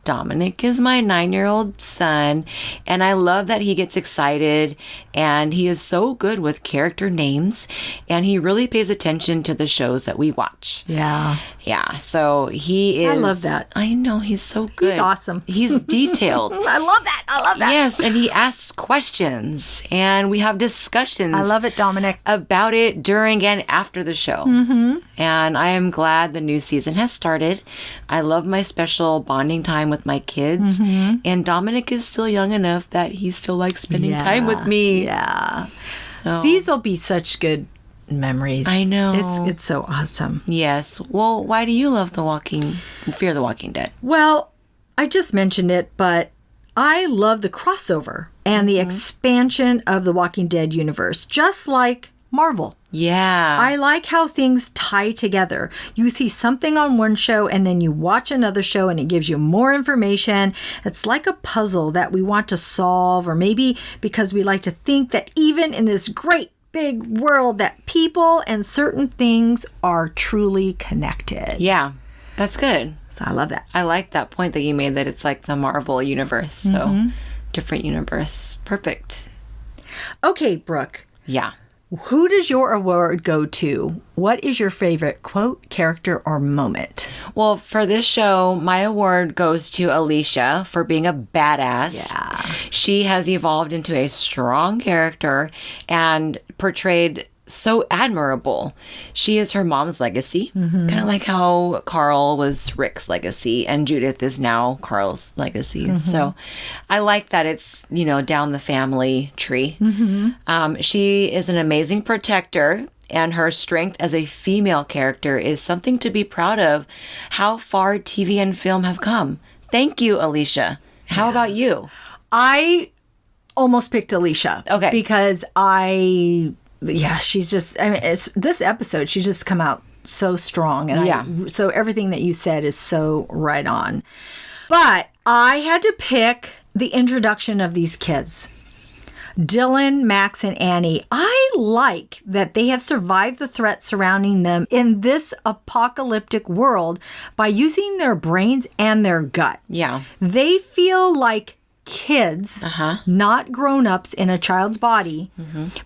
Speaker 1: Dominic is my 9-year-old son, and I love that he gets excited, and he is so good with character names, and he really pays attention to the shows that we watch.
Speaker 2: Yeah.
Speaker 1: Yeah, so he is...
Speaker 2: I love that.
Speaker 1: I know, he's so good.
Speaker 2: He's awesome.
Speaker 1: He's detailed.
Speaker 2: I love that.
Speaker 1: Yes, and he asks questions, and we have discussions.
Speaker 2: I love it, Dominic.
Speaker 1: About it during and after the show. Mm-hmm. And I am glad the new season has started. I love my special bonding time with my kids. Mm-hmm. And Dominic is still young enough that he still likes spending time with me.
Speaker 2: Yeah.
Speaker 1: So.
Speaker 2: These will be such good memories.
Speaker 1: I know.
Speaker 2: It's so awesome.
Speaker 1: Yes. Well, why do you love Fear the Walking Dead?
Speaker 2: Well, I just mentioned it, but I love the crossover and the expansion of the Walking Dead universe, just like Marvel.
Speaker 1: Yeah.
Speaker 2: I like how things tie together. You see something on one show and then you watch another show and it gives you more information. It's like a puzzle that we want to solve, or maybe because we like to think that even in this great big world that people and certain things are truly connected.
Speaker 1: Yeah. That's good.
Speaker 2: So I love that.
Speaker 1: I like that point that you made, that it's like the Marvel universe. So different universe. Perfect.
Speaker 2: Okay, Brooke.
Speaker 1: Yeah.
Speaker 2: Who does your award go to? What is your favorite quote, character, or moment?
Speaker 1: Well, for this show, my award goes to Alicia for being a badass.
Speaker 2: Yeah.
Speaker 1: She has evolved into a strong character and portrayed so admirable. She is her mom's legacy, kind of like how Carl was Rick's legacy and Judith is now Carl's legacy. So I like that it's, down the family tree. She is an amazing protector, and her strength as a female character is something to be proud of. How far TV and film have come. Thank you, Alicia. How about you?
Speaker 2: I almost picked Alicia.
Speaker 1: Okay.
Speaker 2: Because she's just, this episode, she's just come out so strong. And so everything that you said is so right on. But I had to pick the introduction of these kids. Dylan, Max, and Annie. I like that they have survived the threat surrounding them in this apocalyptic world by using their brains and their gut.
Speaker 1: Yeah.
Speaker 2: They feel like kids, not grown-ups in a child's body,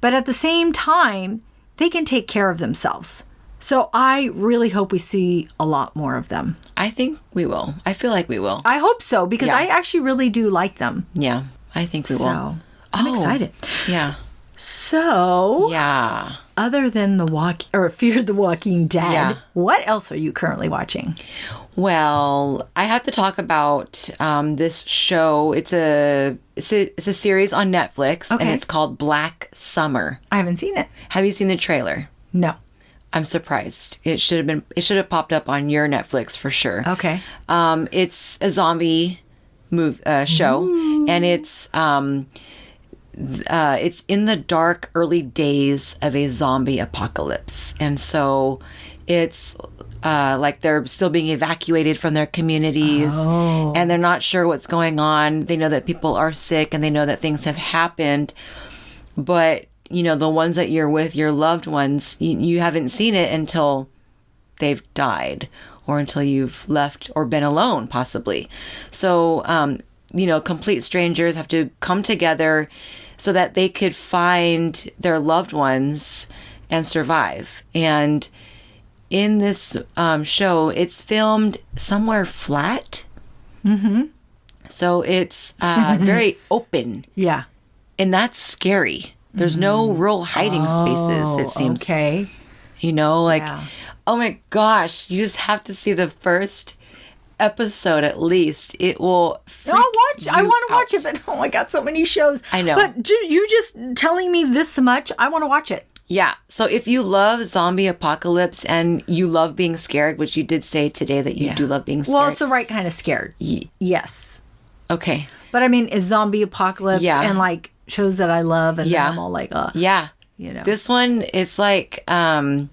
Speaker 2: but at the same time, they can take care of themselves. So I really hope we see a lot more of them.
Speaker 1: I think we will. I feel like we will.
Speaker 2: I hope so, because I actually really do like them.
Speaker 1: Yeah, I think we will.
Speaker 2: So I'm excited.
Speaker 1: Yeah.
Speaker 2: So, other than Fear the Walking Dead, what else are you currently watching?
Speaker 1: Well, I have to talk about this show. It's a series on Netflix, and it's called Black Summer.
Speaker 2: I haven't seen it.
Speaker 1: Have you seen the trailer?
Speaker 2: No.
Speaker 1: I'm surprised. It should have popped up on your Netflix for sure.
Speaker 2: Okay.
Speaker 1: It's a zombie show, and it's in the dark early days of a zombie apocalypse. And so it's like they're still being evacuated from their communities and they're not sure what's going on. They know that people are sick and they know that things have happened. But, the ones that you're with, your loved ones, you haven't seen it until they've died or until you've left or been alone, possibly. So, complete strangers have to come together so that they could find their loved ones and survive. And in this show, it's filmed somewhere flat. So it's very open.
Speaker 2: Yeah.
Speaker 1: And that's scary. There's no real hiding spaces, it seems.
Speaker 2: Okay.
Speaker 1: Oh my gosh, you just have to see the first episode at least. It will freak
Speaker 2: I want to
Speaker 1: out.
Speaker 2: watch it, but oh my God, so many shows.
Speaker 1: I know.
Speaker 2: But you just telling me this much, I want to watch it.
Speaker 1: Yeah. So if you love zombie apocalypse and you love being scared, which you did say today that you do love being scared.
Speaker 2: Well, it's the right kind of scared. Yes.
Speaker 1: Okay.
Speaker 2: But I mean, is zombie apocalypse and like shows that I love, and then I'm all like,
Speaker 1: This one, it's like, I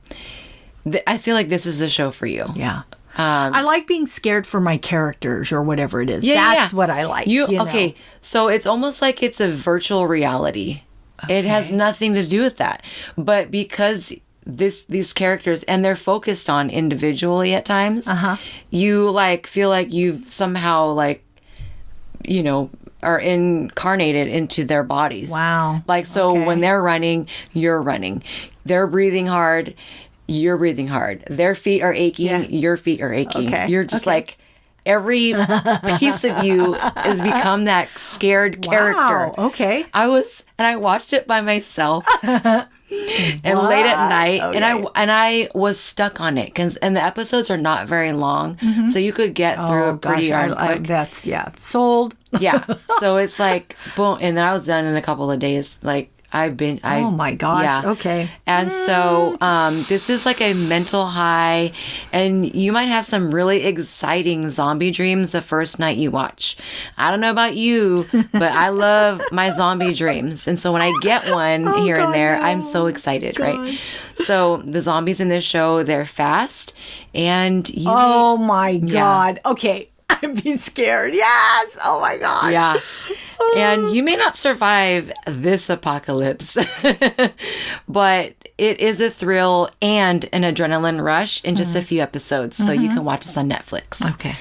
Speaker 1: feel like this is a show for you.
Speaker 2: Yeah. I like being scared for my characters or whatever it is. That's what I like.
Speaker 1: Okay, so it's almost like it's a virtual reality. Okay. It has nothing to do with that. But because these characters, and they're focused on individually at times, you feel like you've somehow are incarnated into their bodies.
Speaker 2: Wow.
Speaker 1: When they're running, you're running. They're breathing hard, you're breathing hard. Their feet are aching, your feet are aching.
Speaker 2: Okay.
Speaker 1: You're just like, every piece of you has become that scared character.
Speaker 2: Wow. Okay.
Speaker 1: I watched it by myself. And late at night, and I was stuck on it, and the episodes are not very long, so you could get through it pretty darn quick.
Speaker 2: That's sold.
Speaker 1: Yeah, so it's like boom, and then I was done in a couple of days.
Speaker 2: Oh my gosh.
Speaker 1: Yeah.
Speaker 2: Okay.
Speaker 1: And so this is like a mental high, and you might have some really exciting zombie dreams the first night you watch. I don't know about you, but I love my zombie dreams. And so when I get one and there, I'm so excited, right? So the zombies in this show, they're fast, and
Speaker 2: oh my God. Okay. I'd be scared. Yes. Oh my God.
Speaker 1: Yeah. And you may not survive this apocalypse, but it is a thrill and an adrenaline rush in just a few episodes. So you can watch this on Netflix.
Speaker 2: Okay.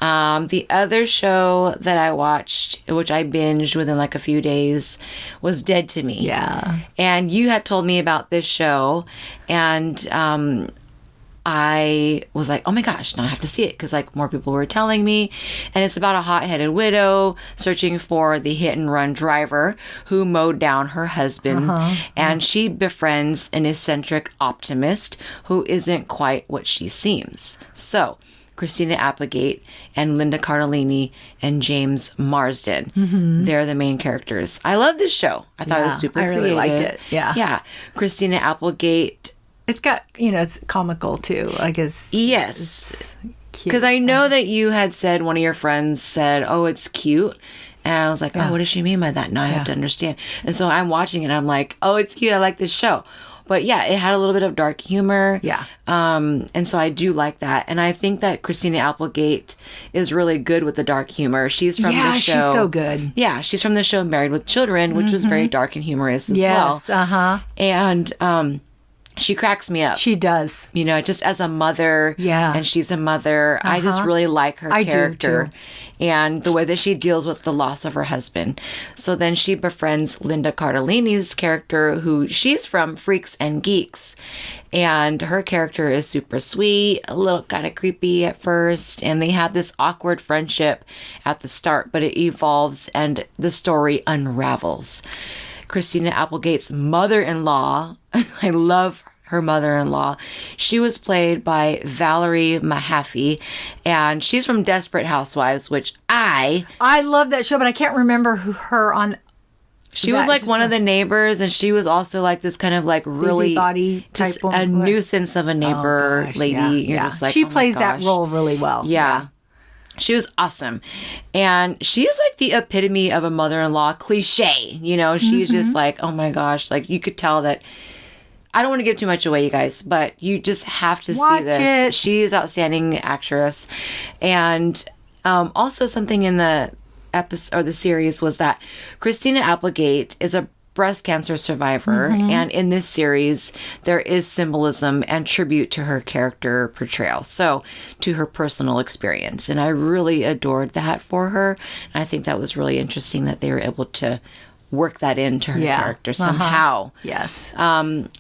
Speaker 1: The other show that I watched, which I binged within like a few days, was Dead to Me.
Speaker 2: Yeah.
Speaker 1: And you had told me about this show, and I was like, oh my gosh, now I have to see it, because like more people were telling me. And it's about a hot-headed widow searching for the hit-and-run driver who mowed down her husband. And she befriends an eccentric optimist who isn't quite what she seems. So Christina Applegate and Linda Cardellini and James Marsden. They're the main characters. I love this show. I thought it was super creative. I really liked it.
Speaker 2: Yeah.
Speaker 1: Yeah. Christina Applegate.
Speaker 2: It's got, it's comical too, I guess.
Speaker 1: Yes. Because I know that you had said, one of your friends said, oh, it's cute. And I was like, oh, what does she mean by that? Now I have to understand. And so I'm watching it. I'm like, oh, it's cute. I like this show. But yeah, it had a little bit of dark humor.
Speaker 2: Yeah.
Speaker 1: And so I do like that. And I think that Christina Applegate is really good with the dark humor. She's from the show.
Speaker 2: Yeah, she's so good.
Speaker 1: Yeah, she's from the show Married with Children, which was very dark and humorous as well.
Speaker 2: Yes,
Speaker 1: And she cracks me up.
Speaker 2: She does.
Speaker 1: Just as a mother.
Speaker 2: Yeah.
Speaker 1: And she's a mother. I just really like her character.
Speaker 2: Do too.
Speaker 1: And the way that she deals with the loss of her husband. So then she befriends Linda Cardellini's character, who she's from Freaks and Geeks. And her character is super sweet, a little kind of creepy at first. And they have this awkward friendship at the start, but it evolves and the story unravels. Christina Applegate's mother-in-law, I love her mother-in-law. She was played by Valerie Mahaffey, and she's from Desperate Housewives, which I
Speaker 2: love that show, but I can't remember her on.
Speaker 1: She was like one of the neighbors, and she was also like this kind of like really
Speaker 2: busybody
Speaker 1: just
Speaker 2: type
Speaker 1: a nuisance of a neighbor lady.
Speaker 2: Yeah,
Speaker 1: You're just like,
Speaker 2: she
Speaker 1: oh my
Speaker 2: plays that
Speaker 1: gosh.
Speaker 2: role really well.
Speaker 1: Yeah. She was awesome. And she is like the epitome of a mother-in-law cliche. She's just like, oh my gosh. Like you could tell that. I don't want to give too much away, you guys, but you just have to see this.
Speaker 2: It.
Speaker 1: She is outstanding actress. And also something in the episode or the series was that Christina Applegate is a breast cancer survivor, and in this series there is symbolism and tribute to her character portrayal, so to her personal experience, and I really adored that for her. And I think that was really interesting that they were able to work that into her character somehow.
Speaker 2: Yes.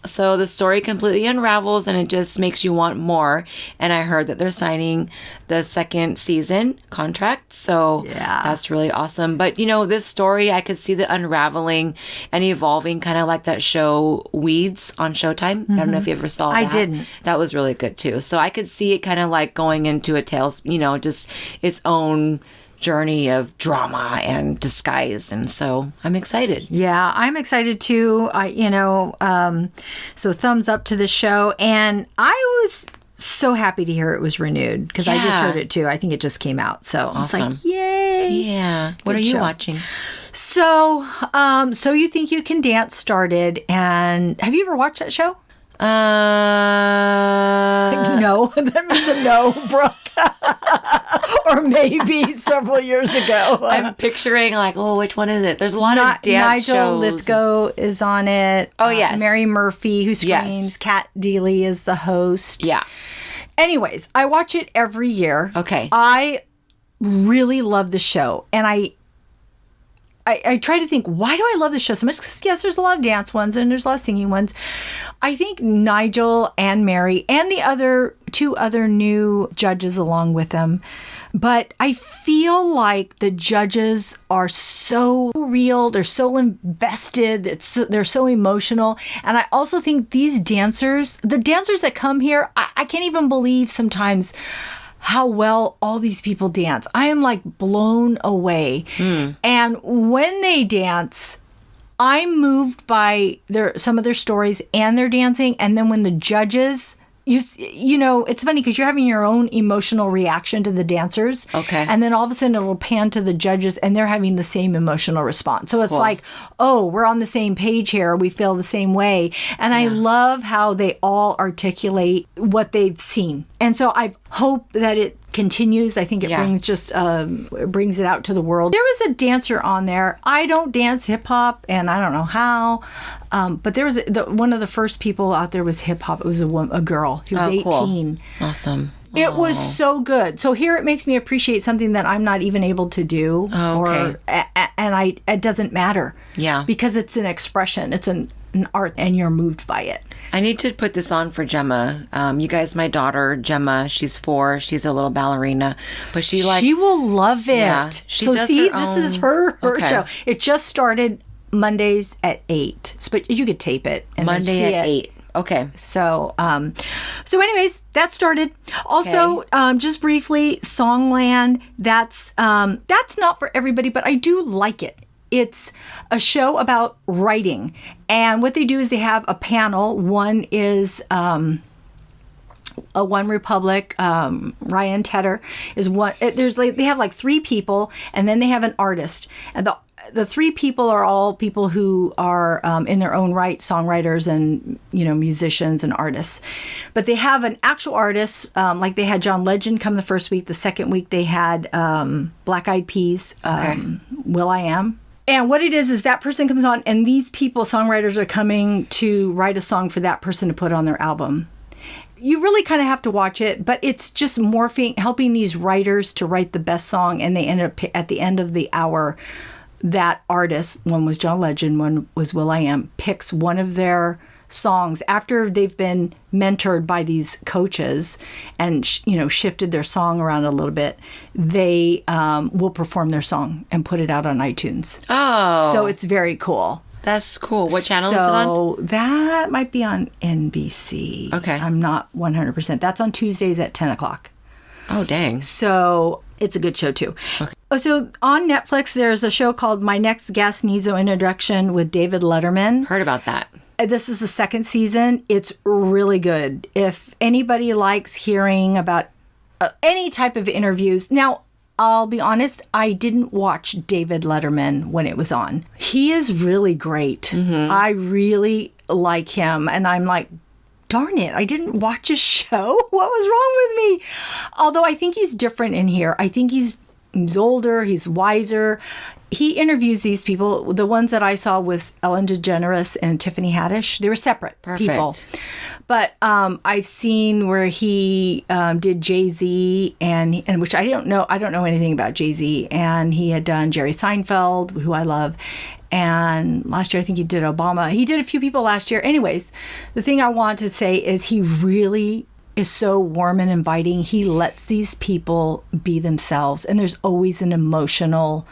Speaker 1: So the story completely unravels, and it just makes you want more. And I heard that they're signing the second season contract, so that's really awesome. But this story, I could see the unraveling and evolving, kind of like that show Weeds on Showtime. I don't know if you ever saw that.
Speaker 2: I didn't.
Speaker 1: That was really good too. So I could see it kind of like going into a tale, just its own journey of drama and disguise, and so I'm excited.
Speaker 2: Yeah, I'm excited too. So thumbs up to the show, and I was so happy to hear it was renewed because I just heard it too. I think it just came out, so
Speaker 1: awesome.
Speaker 2: I was like, yay!
Speaker 1: Yeah. What are you watching?
Speaker 2: So, So You Think You Can Dance started, and have you ever watched that show? No, that means a no, Brooke. Or maybe several years ago.
Speaker 1: I'm picturing like, which one is it? There's a lot of dance
Speaker 2: Nigel
Speaker 1: shows.
Speaker 2: Lithgow is on it.
Speaker 1: Oh, yes.
Speaker 2: Mary Murphy, who screams.
Speaker 1: Yes.
Speaker 2: Kat Deely is the host.
Speaker 1: Yeah.
Speaker 2: Anyways, I watch it every year.
Speaker 1: Okay.
Speaker 2: I really love the show, and I try to think, why do I love this show so much? 'Cause yes, there's a lot of dance ones and there's a lot of singing ones. I think Nigel and Mary and the two other new judges along with them. But I feel like the judges are so real. They're so invested. They're so emotional. And I also think the dancers that come here, I can't even believe sometimes how well all these people dance. I am like blown away. And when they dance, I'm moved by some of their stories and their dancing. And then when the judges, it's funny because you're having your own emotional reaction to the dancers.
Speaker 1: Okay.
Speaker 2: And then all of a sudden it'll pan to the judges and they're having the same emotional response. So it's like, oh, we're on the same page here. We feel the same way. And I love how they all articulate what they've seen. And so I hope that it continues. I think it brings it out to the world. There was a dancer on there. I don't dance hip hop, and I don't know how, but there was one of the first people out there was hip hop. It was a girl. She was 18.
Speaker 1: Cool. Awesome.
Speaker 2: It was so good. So here it makes me appreciate something that I'm not even able to do.
Speaker 1: Oh, okay.
Speaker 2: And it doesn't matter.
Speaker 1: Yeah.
Speaker 2: Because it's an expression. It's an art, and you're moved by it.
Speaker 1: I need to put this on for Gemma. You guys, my daughter, Gemma, she's 4. She's a little ballerina. But she
Speaker 2: will love it.
Speaker 1: Yeah, she
Speaker 2: so
Speaker 1: does
Speaker 2: see,
Speaker 1: her
Speaker 2: this
Speaker 1: own-
Speaker 2: is her
Speaker 1: Okay.
Speaker 2: show. It just started Mondays at 8. But you could tape it. And then
Speaker 1: Monday
Speaker 2: see
Speaker 1: at
Speaker 2: it.
Speaker 1: 8. Okay.
Speaker 2: So, anyways, that started. Also, just briefly, Songland. That's not for everybody, but I do like it. It's a show about writing, and what they do is they have a panel. One is a One Republic. Ryan Tedder is one. They have like 3 people, and then they have an artist, and the 3 people are all people who are in their own right songwriters and musicians and artists. But they have an actual artist, like they had John Legend come the first week. The second week they had Black Eyed Peas, Will I Am. And what it is that person comes on, and these people, songwriters, are coming to write a song for that person to put on their album. You really kind of have to watch it, but it's just helping these writers to write the best song, and they end up at the end of the hour, that artist, one was John Legend, one was Will I Am, picks one of their songs after they've been mentored by these coaches and shifted their song around a little bit. They will perform their song and put it out on iTunes.
Speaker 1: Oh,
Speaker 2: so it's very cool.
Speaker 1: That's cool. What channel is it on?
Speaker 2: So that might be on NBC.
Speaker 1: Okay,
Speaker 2: I'm not 100%. That's on Tuesdays at 10 o'clock.
Speaker 1: Oh, dang.
Speaker 2: So it's a good show too.
Speaker 1: Okay.
Speaker 2: So on Netflix, there's a show called My Next Guest Needs an Introduction with David Letterman.
Speaker 1: Heard about that.
Speaker 2: This is the 2nd season. It's really good. If anybody likes hearing about any type of interviews. Now, I'll be honest, I didn't watch David Letterman when it was on. He is really great. Mm-hmm. I really like him. And I'm like, darn it, I didn't watch his show. What was wrong with me? Although I think he's different in here. I think he's older, he's wiser. He interviews these people. The ones that I saw was Ellen DeGeneres and Tiffany Haddish. They were separate people. But I've seen where he did Jay-Z and which I don't know anything about Jay-Z. And he had done Jerry Seinfeld, who I love. And last year, I think he did Obama. He did a few people last year. Anyways, the thing I want to say is he really is so warm and inviting. He lets these people be themselves. And there's always an emotional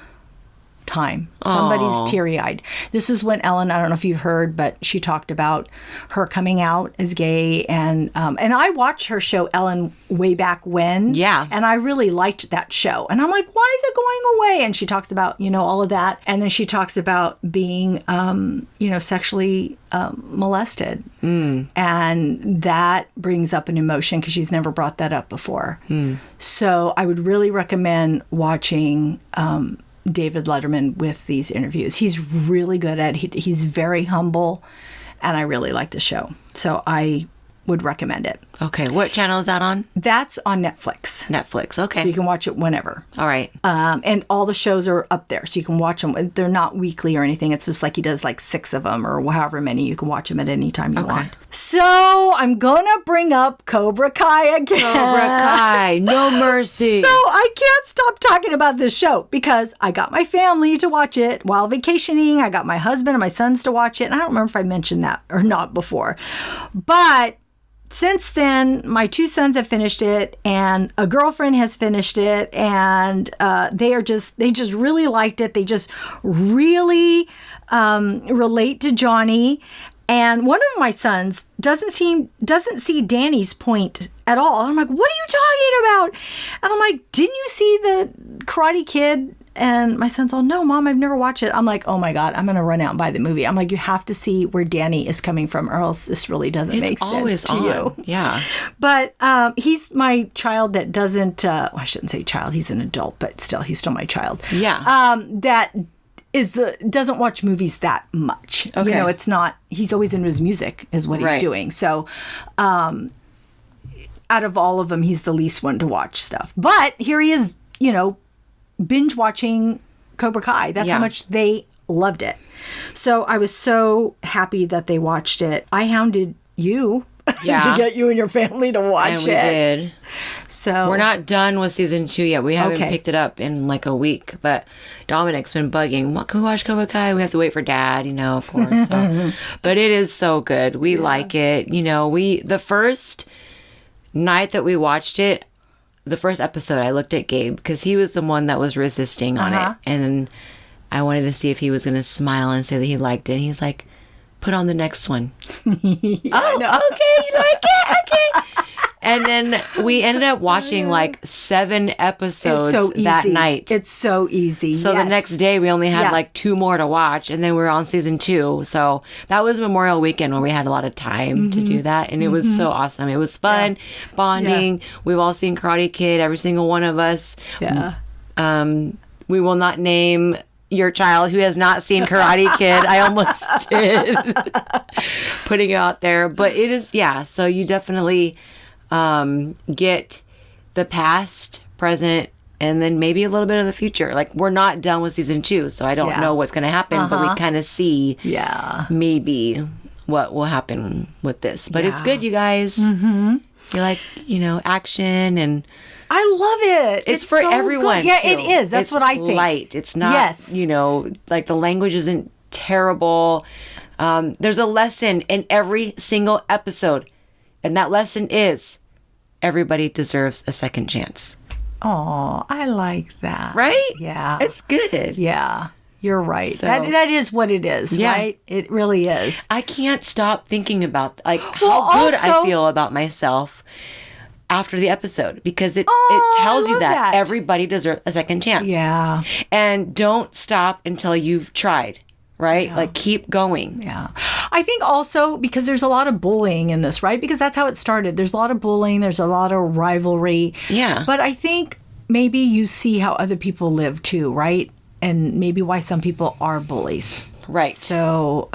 Speaker 2: time. Somebody's teary-eyed. This is when Ellen, I don't know if you've heard, but she talked about her coming out as gay, and I watched her show Ellen way back when.
Speaker 1: Yeah.
Speaker 2: And I really liked that show. And I'm like, why is it going away? And she talks about, all of that. And then she talks about being, sexually molested. Mm. And that brings up an emotion because she's never brought that up before. Mm. So I would really recommend watching David Letterman with these interviews. He's really good at it. He's very humble, and I really like the show. So I would recommend it.
Speaker 1: Okay. What channel is that on?
Speaker 2: That's on Netflix.
Speaker 1: Netflix. Okay.
Speaker 2: So you can watch it whenever.
Speaker 1: All right.
Speaker 2: And all the shows are up there, so you can watch them. They're not weekly or anything. It's just like he does like 6 of them or however many. You can watch them at any time you want. So I'm going to bring up Cobra Kai again.
Speaker 1: Cobra Kai. No mercy.
Speaker 2: So I can't stop talking about this show because I got my family to watch it while vacationing. I got my husband and my sons to watch it. And I don't remember if I mentioned that or not before. But since then, my 2 sons have finished it, and a girlfriend has finished it, and they just really liked it. They just really relate to Johnny. And one of my sons doesn't see Danny's point at all. And I'm like, what are you talking about? And I'm like, didn't you see the Karate Kid? And my son's all, no, Mom, I've never watched it. I'm like, oh my God, I'm going to run out and buy the movie. I'm like, you have to see where Danny is coming from, or else this really doesn't make sense to you.
Speaker 1: Yeah.
Speaker 2: But he's my child that doesn't, I shouldn't say child, he's an adult, but still, he's still my child.
Speaker 1: Yeah.
Speaker 2: That doesn't watch movies that much.
Speaker 1: Okay.
Speaker 2: It's not, he's always into his music is what he's doing. So out of all of them, he's the least one to watch stuff. But here he is, binge watching Cobra Kai. That's how much they loved it. So I was so happy that they watched it. I hounded you
Speaker 1: Yeah.
Speaker 2: to get you and your family to watch
Speaker 1: And we did.
Speaker 2: So
Speaker 1: We're not done with season 2 yet. We haven't
Speaker 2: Okay.
Speaker 1: picked it up in like a week. But Dominic's been bugging. What, can we watch Cobra Kai? We have to wait for Dad, of course. So. But it is so good. We like it. The first night that we watched it, the first episode, I looked at Gabe because he was the one that was resisting on it. And then I wanted to see if he was going to smile and say that he liked it. And he's like, put on the next one. Oh, okay. You like it? Okay. And then we ended up watching like 7 episodes that night.
Speaker 2: It's so easy.
Speaker 1: So the next day we only had like 2 more to watch, and then we were on season 2. So that was Memorial Weekend when we had a lot of time to do that, and it was so awesome. It was fun, bonding. We've all seen Karate Kid, every single one of us.
Speaker 2: Yeah.
Speaker 1: We will not name your child who has not seen Karate Kid. I almost did. Putting it out there. But it is, so you definitely get the past, present, and then maybe a little bit of the future. Like, we're not done with season 2, so I don't know what's going to happen, but we kind of see maybe what will happen with this. But it's good, you guys. Mm-hmm. You like, action, and
Speaker 2: I love it.
Speaker 1: it's for
Speaker 2: so
Speaker 1: everyone.
Speaker 2: good. Yeah,
Speaker 1: too.
Speaker 2: it is. That's
Speaker 1: It's
Speaker 2: what I think.
Speaker 1: Light. It's not, like the language isn't terrible. There's a lesson in every single episode, and that lesson is everybody deserves a second chance.
Speaker 2: Oh, I like that.
Speaker 1: Right?
Speaker 2: Yeah.
Speaker 1: It's good.
Speaker 2: Yeah. You're right.
Speaker 1: So-
Speaker 2: that is what it is, right? It really is.
Speaker 1: I can't stop thinking about how good I
Speaker 2: also-
Speaker 1: feel about myself after the episode, because it tells
Speaker 2: I
Speaker 1: you
Speaker 2: love
Speaker 1: that
Speaker 2: that.
Speaker 1: everybody deserves a second chance.
Speaker 2: Yeah.
Speaker 1: And don't stop until you've tried, right? Like, keep going.
Speaker 2: Yeah. I think also because there's a lot of bullying in this, right? Because that's how it started. There's a lot of bullying. There's a lot of rivalry.
Speaker 1: Yeah.
Speaker 2: But I think maybe you see how other people live too, right? And maybe why some people are bullies.
Speaker 1: Right.
Speaker 2: So,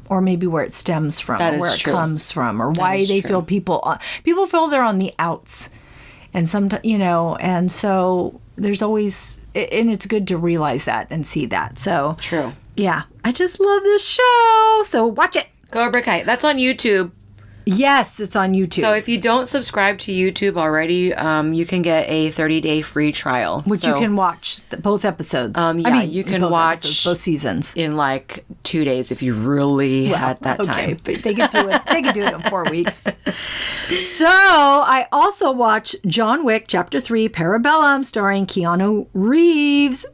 Speaker 2: or maybe where it stems from,
Speaker 1: That
Speaker 2: or
Speaker 1: is
Speaker 2: where
Speaker 1: true.
Speaker 2: it comes from, or why
Speaker 1: is
Speaker 2: they
Speaker 1: true.
Speaker 2: feel people feel they're on the outs, and sometimes and so there's always, and it's good to realize that and see that. So
Speaker 1: True.
Speaker 2: yeah, I just love this show. So watch it.
Speaker 1: Cobra Kai. That's on YouTube.
Speaker 2: Yes, it's on YouTube.
Speaker 1: So if you don't subscribe to YouTube already, you can get a 30-day free trial.
Speaker 2: which you can watch both episodes.
Speaker 1: You can
Speaker 2: both
Speaker 1: watch
Speaker 2: episodes, both seasons.
Speaker 1: in like 2 days if you really had that
Speaker 2: Okay,
Speaker 1: time.
Speaker 2: but they could do it. They could do it in 4 weeks. So I also watched John Wick Chapter 3 Parabellum starring Keanu Reeves.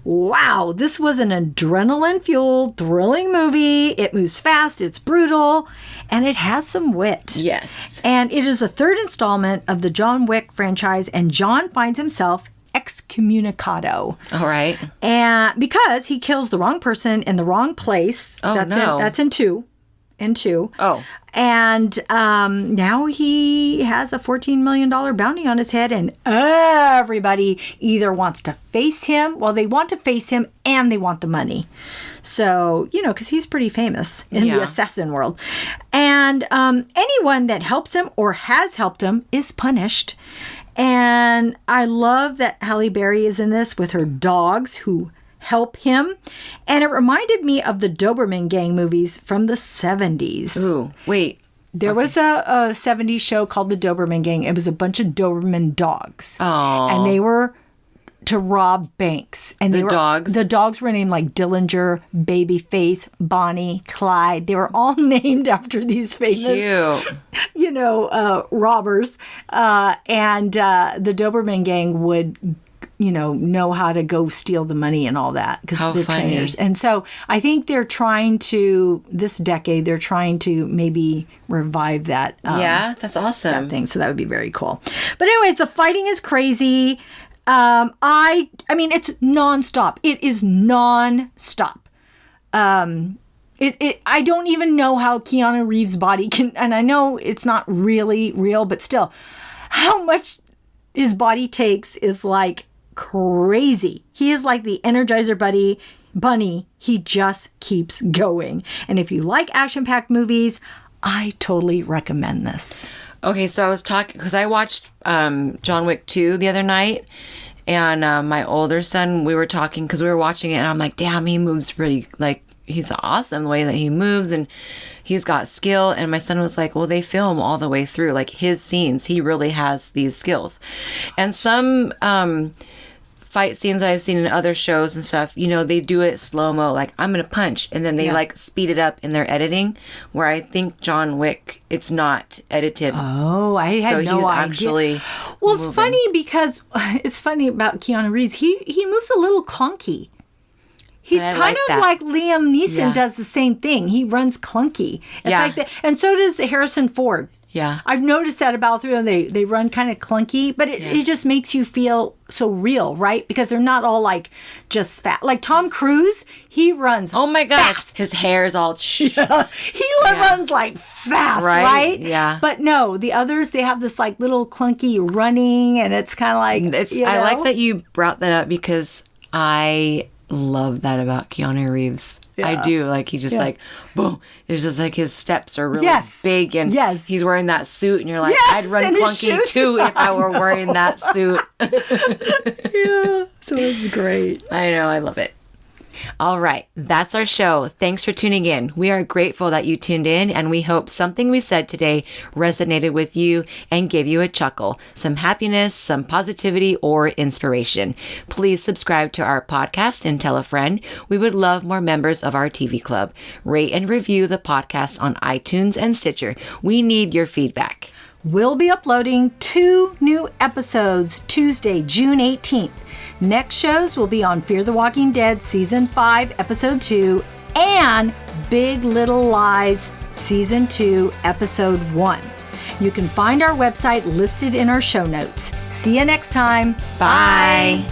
Speaker 2: Wow, this was an adrenaline-fueled, thrilling movie. It moves fast, it's brutal, and it has some wit.
Speaker 1: Yes.
Speaker 2: And it is the 3rd installment of the John Wick franchise, and John finds himself excommunicado.
Speaker 1: All right.
Speaker 2: And because he kills the wrong person in the wrong place.
Speaker 1: Oh, no.
Speaker 2: That's in 2.
Speaker 1: Oh.
Speaker 2: And now he has a $14 million bounty on his head, and everybody either wants to face him, they want to face him, and they want the money. So, because he's pretty famous in the assassin world. And anyone that helps him or has helped him is punished. And I love that Halle Berry is in this with her dogs who help him. And it reminded me of the Doberman Gang movies from the 70s.
Speaker 1: Ooh, wait.
Speaker 2: There was a 70s show called the Doberman Gang. It was a bunch of Doberman dogs.
Speaker 1: Oh.
Speaker 2: And they were to rob banks. And
Speaker 1: The dogs?
Speaker 2: The dogs were named like Dillinger, Babyface, Bonnie, Clyde. They were all named after these famous,
Speaker 1: Cute.
Speaker 2: robbers. And the Doberman Gang would know how to go steal the money and all that because
Speaker 1: How
Speaker 2: they're
Speaker 1: funny.
Speaker 2: trainers. And so I think they're trying to, this decade, they're trying to maybe revive that.
Speaker 1: Yeah, that's awesome.
Speaker 2: That thing. So that would be very cool. But anyways, the fighting is crazy. I mean, it's nonstop. It is nonstop. I don't even know how Keanu Reeves' body can, and I know it's not really real, but still, how much his body takes is like crazy. He is like the Energizer bunny. He just keeps going. And if you like action-packed movies, I totally recommend this.
Speaker 1: Okay, so I was talking, because I watched John Wick 2 the other night, and my older son, we were talking, because we were watching it, and I'm like, damn, he moves really, he's awesome the way that he moves and he's got skill. And my son was like, well, they film all the way through, like his scenes. He really has these skills. And some fight scenes that I've seen in other shows and stuff, you know, they do it slow-mo, like I'm gonna punch, and then they like speed it up in their editing, where I think John Wick, it's not edited.
Speaker 2: Oh, I had no idea.
Speaker 1: Actually
Speaker 2: well, it's funny because it's funny about Keanu Reeves. He moves a little clunky. He's kind of like Liam Neeson does the same thing. He runs clunky. It's like that. And so does Harrison Ford.
Speaker 1: Yeah.
Speaker 2: I've noticed that about three of them. They run kind of clunky, but it just makes you feel so real, right? Because they're not all like just fat. Like Tom Cruise, he runs
Speaker 1: oh my gosh,
Speaker 2: fast.
Speaker 1: His hair is all
Speaker 2: He runs like fast, right?
Speaker 1: Yeah.
Speaker 2: But no, the others, they have this like little clunky running, and it's kind of like,
Speaker 1: I like that you brought that up because I love that about Keanu Reeves. Yeah. I do. Like, he just like, boom. It's just like his steps are really big. And he's wearing that suit. And you're like, I'd run clunky too if I were wearing that suit.
Speaker 2: Yeah. So it's great.
Speaker 1: I know. I love it. All right. That's our show. Thanks for tuning in. We are grateful that you tuned in, and we hope something we said today resonated with you and gave you a chuckle, some happiness, some positivity, or inspiration. Please subscribe to our podcast and tell a friend. We would love more members of our TV club. Rate and review the podcast on iTunes and Stitcher. We need your feedback.
Speaker 2: We'll be uploading 2 new episodes Tuesday, June 18th. Next shows will be on Fear the Walking Dead Season 5, Episode 2, and Big Little Lies Season 2, Episode 1. You can find our website listed in our show notes. See you next time.
Speaker 1: Bye.